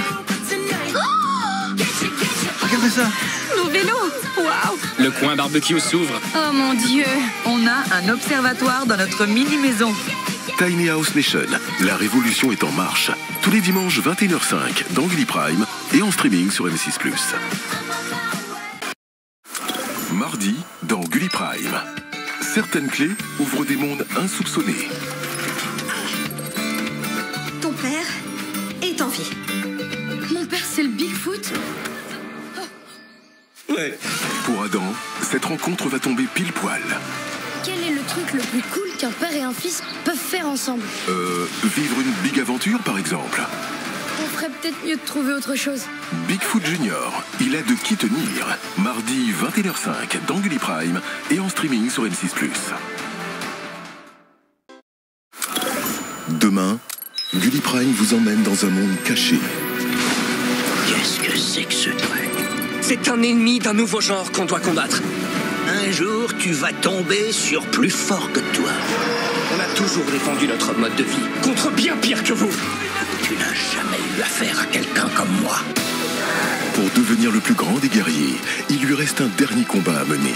Regardez ça. Nos vélos! Waouh! Le coin barbecue s'ouvre. Oh mon Dieu! On a un observatoire dans notre mini-maison. Tiny House Nation, la révolution est en marche. Tous les dimanches 21h05 dans Gulli Prime et en streaming sur M6+. Mardi, dans Gulli Prime. Certaines clés ouvrent des mondes insoupçonnés. Ton père est en vie. Mon père, c'est le Bigfoot? Ouais. Pour Adam, cette rencontre va tomber pile poil. Quel est le truc le plus cool qu'un père et un fils peuvent faire ensemble? Vivre une big aventure, par exemple. On ferait peut-être mieux de trouver autre chose. Bigfoot Junior, il a de qui tenir. Mardi 21h05 dans Gulli Prime et en streaming sur M6+. Demain, Gulli Prime vous emmène dans un monde caché. Qu'est-ce que c'est que ce truc? C'est un ennemi d'un nouveau genre qu'on doit combattre. Un jour, tu vas tomber sur plus fort que toi. On a toujours défendu notre mode de vie contre bien pire que vous. Tu n'as jamais eu affaire à quelqu'un comme moi. Pour devenir le plus grand des guerriers, il lui reste un dernier combat à mener.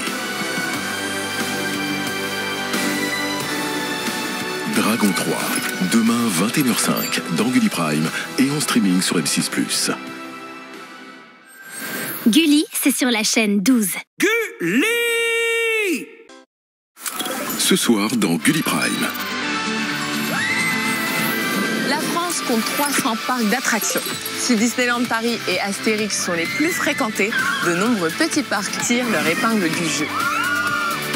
Dragon 3, demain 21h05 dans Gulli Prime et en streaming sur M6+. Gulli, c'est sur la chaîne 12. Gulli! Ce soir dans Gulli Prime. La France compte 300 parcs d'attractions. Si Disneyland Paris et Astérix sont les plus fréquentés, de nombreux petits parcs tirent leur épingle du jeu.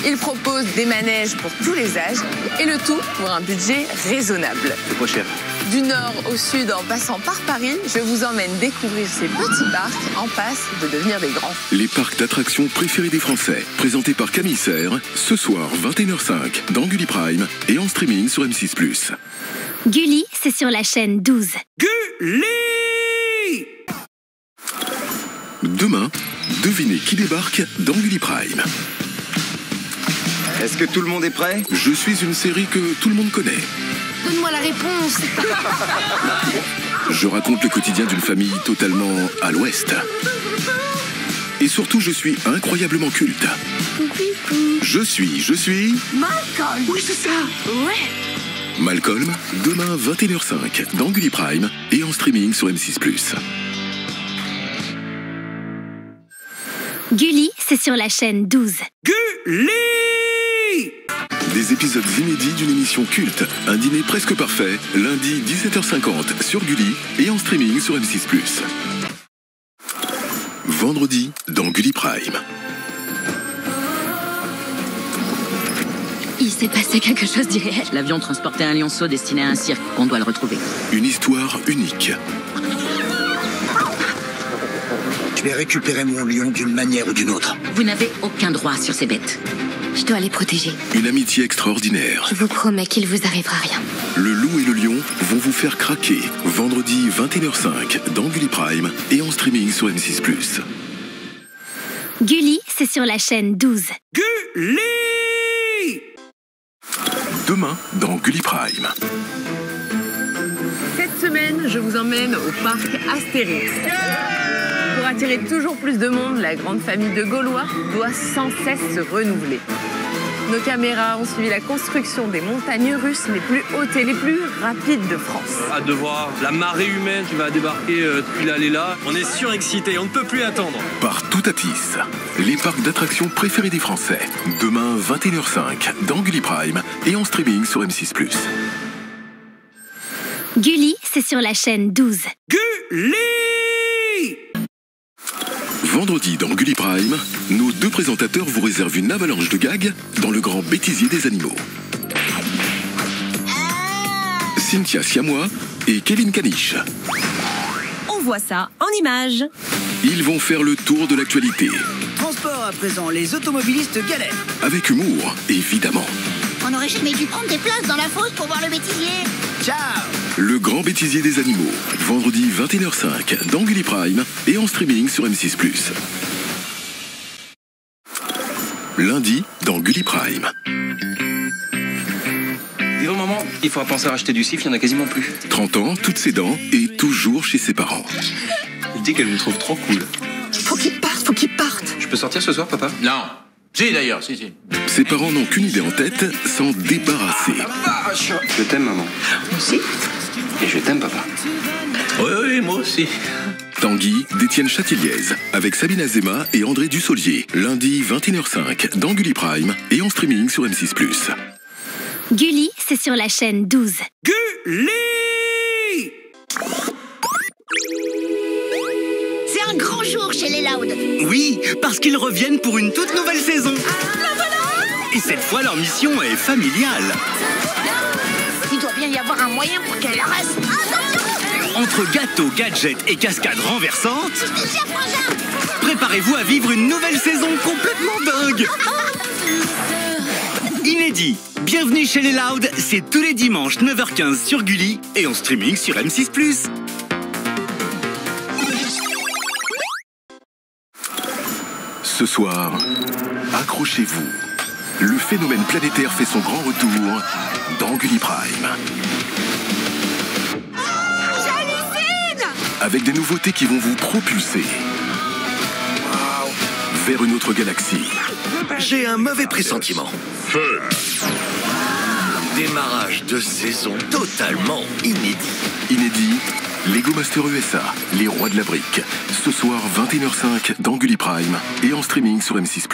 Ils proposent des manèges pour tous les âges et le tout pour un budget raisonnable. C'est pas cher. Du nord au sud en passant par Paris, je vous emmène découvrir ces petits parcs en passe de devenir des grands. Les parcs d'attractions préférés des Français, présentés par Camille Serre, ce soir 21h05 dans Gulli Prime et en streaming sur M6+. Gulli, c'est sur la chaîne 12. Gulli! Demain, devinez qui débarque dans Gulli Prime. Est-ce que tout le monde est prêt? Je suis une série que tout le monde connaît. Donne-moi la réponse. Je raconte le quotidien d'une famille totalement à l'ouest. Et surtout, je suis incroyablement culte. Je suis... Malcolm. Oui, c'est ça. Ouais. Malcolm, demain 21h05 dans Gulli Prime et en streaming sur M6+. Gulli, c'est sur la chaîne 12. Gulli! Des épisodes inédits d'une émission culte, un dîner presque parfait, lundi 17h50 sur Gulli et en streaming sur M6+. Vendredi dans Gulli Prime. Il s'est passé quelque chose d'irréel. L'avion transportait un lionceau destiné à un cirque. On doit le retrouver. Une histoire unique. Je vais récupérer mon lion d'une manière ou d'une autre. Vous n'avez aucun droit sur ces bêtes. Je dois les protéger. Une amitié extraordinaire. Je vous promets qu'il vous arrivera rien. Le loup et le lion vont vous faire craquer. Vendredi 21h05 dans Gulli Prime et en streaming sur M6+. Gulli, c'est sur la chaîne 12. Gulli! Demain dans Gulli Prime. Cette semaine, je vous emmène au parc Astérix. Pour attirer toujours plus de monde, la grande famille de Gaulois doit sans cesse se renouveler. Nos caméras ont suivi la construction des montagnes russes les plus hautes et les plus rapides de France. Hâte de voir la marée humaine qui va débarquer depuis là et là. On est surexcités, on ne peut plus attendre. Partout à Tisse, les parcs d'attractions préférés des Français. Demain 21h05 dans Gulli Prime et en streaming sur M6+. Gulli, c'est sur la chaîne 12. Gulli! Vendredi dans Gulli Prime, nos deux présentateurs vous réservent une avalanche de gags dans le grand bêtisier des animaux. Cynthia Siamois et Kevin Caniche. On voit ça en images. Ils vont faire le tour de l'actualité. Transport à présent, les automobilistes galèrent. Avec humour, évidemment. On n'aurait jamais dû prendre des places dans la fosse pour voir le bêtisier. Ciao! Le grand bêtisier des animaux, vendredi 21h05 dans Gulli Prime et en streaming sur M6+. Lundi dans Gulli Prime. Dis donc maman, il faudra penser à racheter du cif, il n'y en a quasiment plus. 30 ans, toutes ses dents et toujours chez ses parents. Il dit qu'elle me trouve trop cool. Faut qu'il parte. Je peux sortir ce soir, papa? Non. Si, d'ailleurs, si. Ses parents n'ont qu'une idée en tête, s'en débarrasser. Je t'aime, maman. Moi aussi. Et je t'aime, papa. Oui, moi aussi. Tanguy d'Étienne Chatiliez avec Sabine Azema et André Dussolier. Lundi 21h05 dans Gulli Prime et en streaming sur M6+. Gulli, c'est sur la chaîne 12. Gulli! C'est un grand jour chez les Loud. Oui, parce qu'ils reviennent pour une toute nouvelle saison. Et cette fois, leur mission est familiale. Il doit bien y avoir un moyen pour qu'elle reste. Entre gâteaux, gadgets et cascades renversantes, préparez-vous à vivre une nouvelle saison complètement dingue. Inédit, bienvenue chez les Loud, c'est tous les dimanches 9h15 sur Gulli et en streaming sur M6+. Ce soir, accrochez-vous. Le phénomène planétaire fait son grand retour dans Gulli Prime. J'hallucine! Avec des nouveautés qui vont vous propulser vers une autre galaxie. J'ai un mauvais pressentiment. Démarrage de saison totalement inédit. Inédit, Lego Master USA, les rois de la brique. Ce soir, 21h05 dans Gulli Prime et en streaming sur M6+.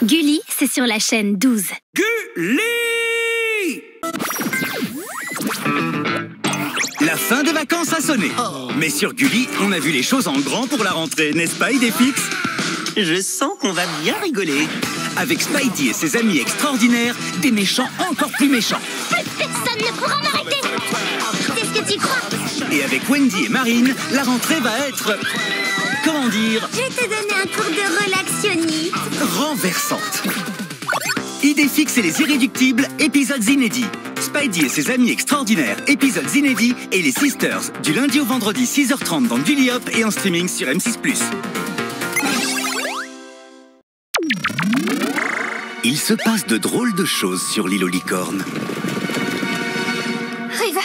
Gulli, c'est sur la chaîne 12. Gulli! La fin des vacances a sonné. Mais sur Gulli, on a vu les choses en grand pour la rentrée, n'est-ce pas, Idéfix? Je sens qu'on va bien rigoler. Avec Spidey et ses amis extraordinaires, des méchants encore plus méchants. Personne ne pourra m'arrêter. C'est ce que tu crois. Et avec Wendy et Marine, la rentrée va être... comment dire? Je vais te donner un cours de relaxionnisme. Renversante. Idéfix et les Irréductibles, épisodes inédits. Spidey et ses amis extraordinaires, épisodes inédits. Et les Sisters, du lundi au vendredi 6h30 dans Gulli Hop et en streaming sur M6+. Il se passe de drôles de choses sur l'île aux licornes. Riva,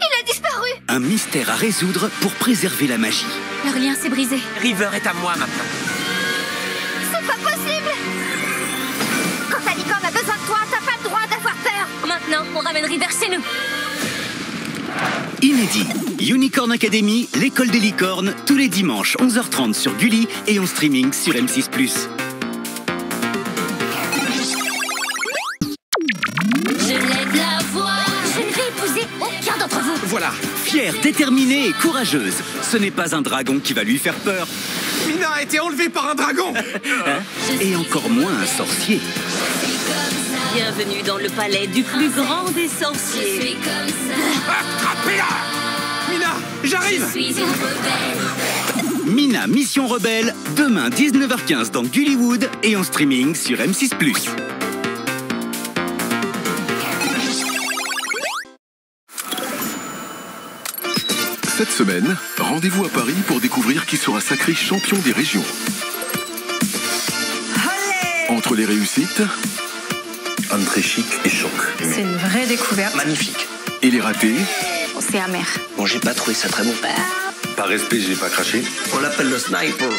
il a disparu. Un mystère à résoudre pour préserver la magie. Leur lien s'est brisé. River est à moi maintenant. C'est pas possible. Quand ta licorne a besoin de toi, t'as pas le droit d'avoir peur. Maintenant, on ramène River chez nous. Inédit, Unicorn Academy, l'école des licornes, tous les dimanches 11h30 sur Gulli et en streaming sur M6+. Je lève la voix. Je ne vais épouser aucun d'entre vous. Voilà, fière, déterminée et courageuse. Ce n'est pas un dragon qui va lui faire peur. Mina a été enlevée par un dragon. Et encore moins un sorcier. Bienvenue dans le palais du plus grand des sorciers. Attrapez-la! Mina, j'arrive! Je suis une rebelle. Mina, Mission Rebelle, demain 19h15 dans Gullywood et en streaming sur M6+. Cette semaine, rendez-vous à Paris pour découvrir qui sera sacré champion des régions. Entre les réussites... Entrée chic et choc. C'est une vraie découverte. Magnifique. Et les ratés... C'est amer. Bon, j'ai pas trouvé ça très bon. Par respect, j'ai pas craché. On l'appelle le sniper.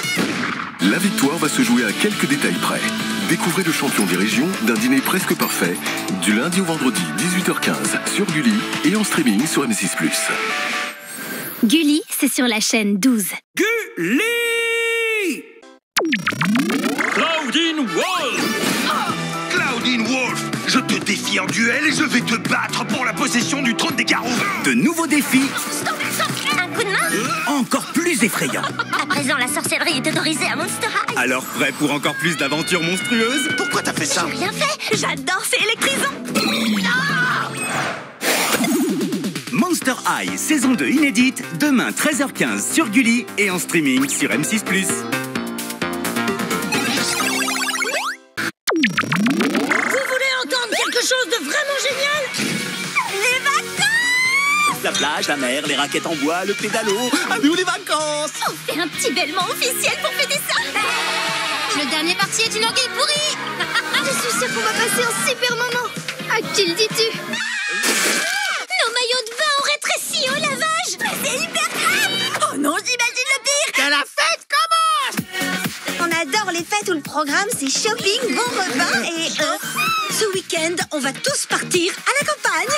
La victoire va se jouer à quelques détails près. Découvrez le champion des régions d'un dîner presque parfait du lundi au vendredi 18h15 sur Gulli et en streaming sur M6+. Gulli, c'est sur la chaîne 12. Gulli! Claudine Wolf! Claudine Wolf, je te défie en duel et je vais te battre pour la possession du trône des garous. De nouveaux défis. Un coup de main. Encore plus effrayants. À présent, la sorcellerie est autorisée à Monster High. Alors prêt pour encore plus d'aventures monstrueuses? Pourquoi t'as fait ça? J'ai rien fait. J'adore, c'est électrisant. Monster High, saison 2 inédite, demain 13h15 sur Gulli et en streaming sur M6+. La plage, la mer, les raquettes en bois, le pédalo. À nous les vacances! On fait un petit bêlement officiel pour fêter ça. Le dernier parti est une anguille pourrie. Je suis sûre qu'on va passer un super moment. À qui le dis-tu? Nos maillots de bain ont rétréci au lavage. Mais c'est hyper grave. Oh non, j'imagine le pire. Que la fête commence. On adore les fêtes où le programme c'est shopping, bon repas et... ce week-end, on va tous partir à la campagne.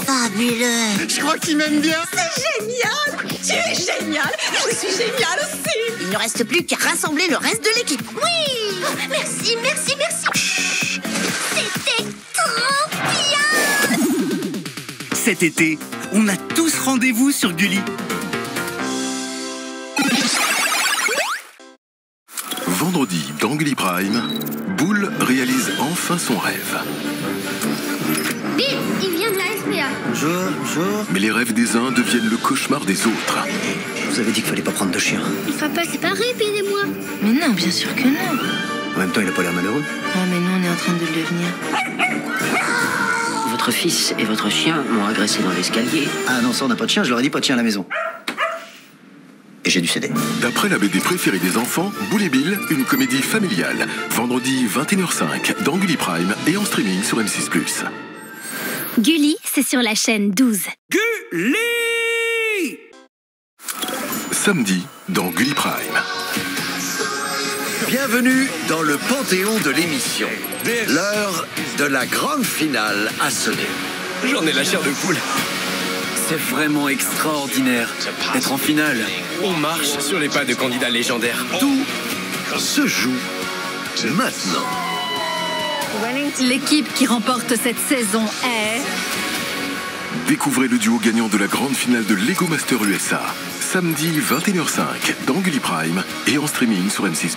Fab, Mais Je crois qu'il m'aime bien. C'est génial! Tu es génial! Je suis génial aussi! il ne reste plus qu'à rassembler le reste de l'équipe. Oui! Oh, merci, merci, merci! C'était trop bien! Cet été, on a tous rendez-vous sur Gulli. Vendredi, dans Gulli Prime, Boule réalise enfin son rêve. Bill, il vient de la SPA. Bonjour. Mais les rêves des uns deviennent le cauchemar des autres. Vous avez dit qu'il fallait pas prendre de chien. Il ne faut pas séparer, Bill et moi. Mais non, bien sûr que non. En même temps, il a pas l'air malheureux. Ah, mais nous, on est en train de le devenir. Votre fils et votre chien m'ont agressé dans l'escalier. Ah non, ça, on n'a pas de chien. Je leur ai dit pas de chien à la maison. Et j'ai dû céder. D'après la BD préférée des enfants, Boule et Bill, une comédie familiale. Vendredi 21h05 dans Gulli Prime et en streaming sur M6+. Gulli, c'est sur la chaîne 12. Gulli! Samedi dans Gulli Prime. Bienvenue dans le panthéon de l'émission. L'heure de la grande finale a sonné. J'en ai la chair de poule. C'est vraiment extraordinaire d'être en finale. On marche sur les pas de candidats légendaires. Tout se joue maintenant. L'équipe qui remporte cette saison est... Découvrez le duo gagnant de la grande finale de Lego Master USA. Samedi 21h05 dans Gulli Prime et en streaming sur M6+.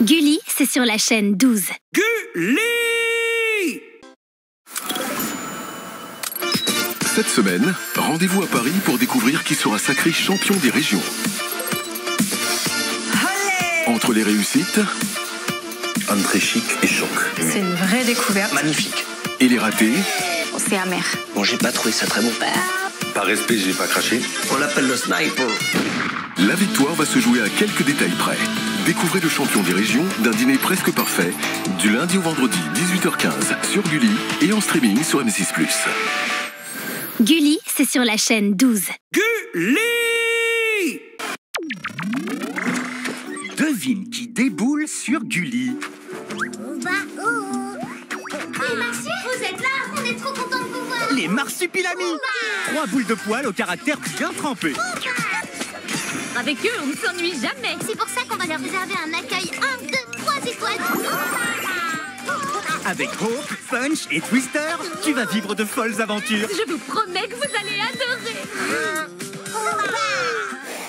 Gulli, c'est sur la chaîne 12. Gulli! Cette semaine, rendez-vous à Paris pour découvrir qui sera sacré champion des régions. Entre les réussites... Entrée chic et choc. C'est une vraie découverte. Magnifique. Et les ratés... C'est amer. Bon, j'ai pas trouvé ça très bon. Par respect, j'ai pas craché. On l'appelle le sniper. La victoire va se jouer à quelques détails près. Découvrez le champion des régions d'un dîner presque parfait du lundi au vendredi 18h15 sur Gulli et en streaming sur M6+. Gulli, c'est sur la chaîne 12. Gulli! Devine qui déboule sur Gulli. Les marchés, vous êtes là, on est trop contents de vous voir. Les marsupilamis. 3 boules de poils au caractère bien trempé. Avec eux, on ne s'ennuie jamais. C'est pour ça qu'on va leur réserver un accueil 1, 2, 3 étoiles. Avec Hope, Punch et Twister, tu vas vivre de folles aventures. Je vous promets que vous allez adorer.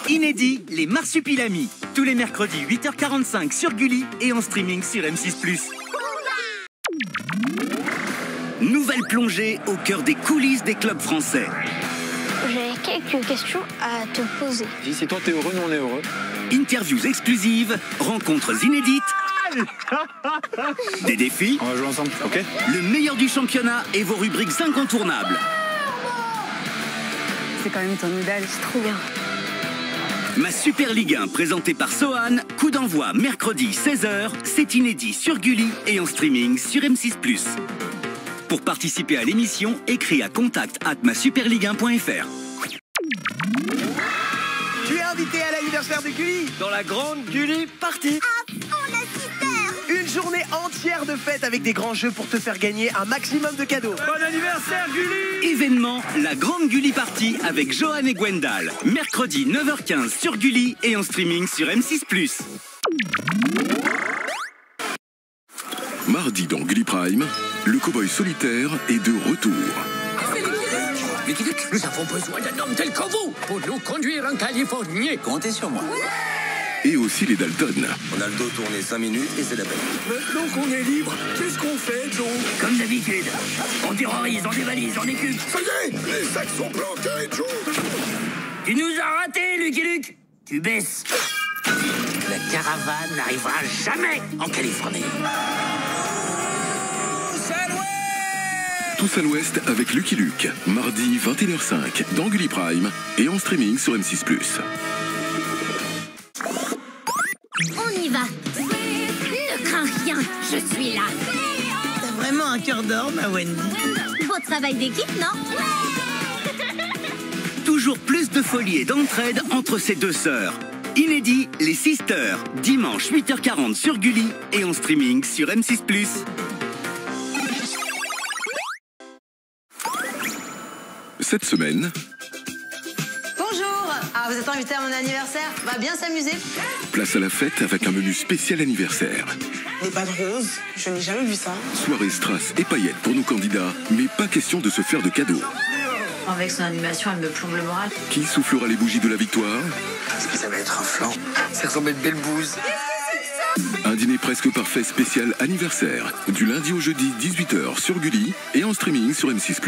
Inédit, les marsupilamis. Tous les mercredis 8h45 sur Gulli et en streaming sur M6+. Nouvelle plongée au cœur des coulisses des clubs français. J'ai quelques questions à te poser. Si c'est toi, t'es heureux, nous on est heureux. Interviews exclusives, rencontres inédites, des défis, On va jouer ensemble, ok? le meilleur du championnat et vos rubriques incontournables. C'est quand même ton idole, c'est trop bien. Ma Super Ligue 1 présentée par Sohan, coup d'envoi mercredi 16h, c'est inédit sur Gulli et en streaming sur M6+. Pour participer à l'émission, écris à contact@masuperligue1.fr. Tu es invité à l'anniversaire de Gulli. Dans la grande Gulli Party. Une journée entière de fête avec des grands jeux pour te faire gagner un maximum de cadeaux. Bon anniversaire Gulli! Événement, la grande Gulli Party avec Johan et Gwendal. Mercredi 9h15 sur Gulli et en streaming sur M6+. Mardi dans Gulli Prime, le cow-boy solitaire est de retour. Lucky Luke, nous avons besoin d'un homme tel que vous pour nous conduire en Californie. Comptez sur moi. Et aussi les Dalton. On a le dos tourné 5 minutes et c'est la peine. Maintenant qu'on est libre, qu'est-ce qu'on fait, Joe? Comme d'habitude, on terrorise, on dévalise, on écume. Ça y est, les sacs sont planqués, Joe. Tu nous as ratés, Lucky Luke. Tu baisses. La caravane n'arrivera jamais en Californie. Tous à l'ouest avec Lucky Luke. Mardi 21h05 dans Gulli Prime et en streaming sur M6+. On y va. Ne crains rien, je suis là. T'as vraiment un cœur d'or, ma Wendy. Beau travail d'équipe, non? Toujours plus de folie et d'entraide entre ces deux sœurs. Inédit, les Sisters, dimanche 8h40 sur Gulli et en streaming sur M6+. cette semaine... Bonjour! Ah, vous êtes invité à mon anniversaire? Va bien s'amuser. Place à la fête avec un menu spécial anniversaire. Des bas de rose, je n'ai jamais vu ça. Soirée strass et paillettes pour nos candidats, mais pas question de se faire de cadeaux. Avec son animation, elle me plombe le moral. Qui soufflera les bougies de la victoire? Est-ce que ça va être un flan? Ça ressemble à une belle bouse. Un dîner presque parfait spécial anniversaire, du lundi au jeudi 18h sur Gulli et en streaming sur M6+.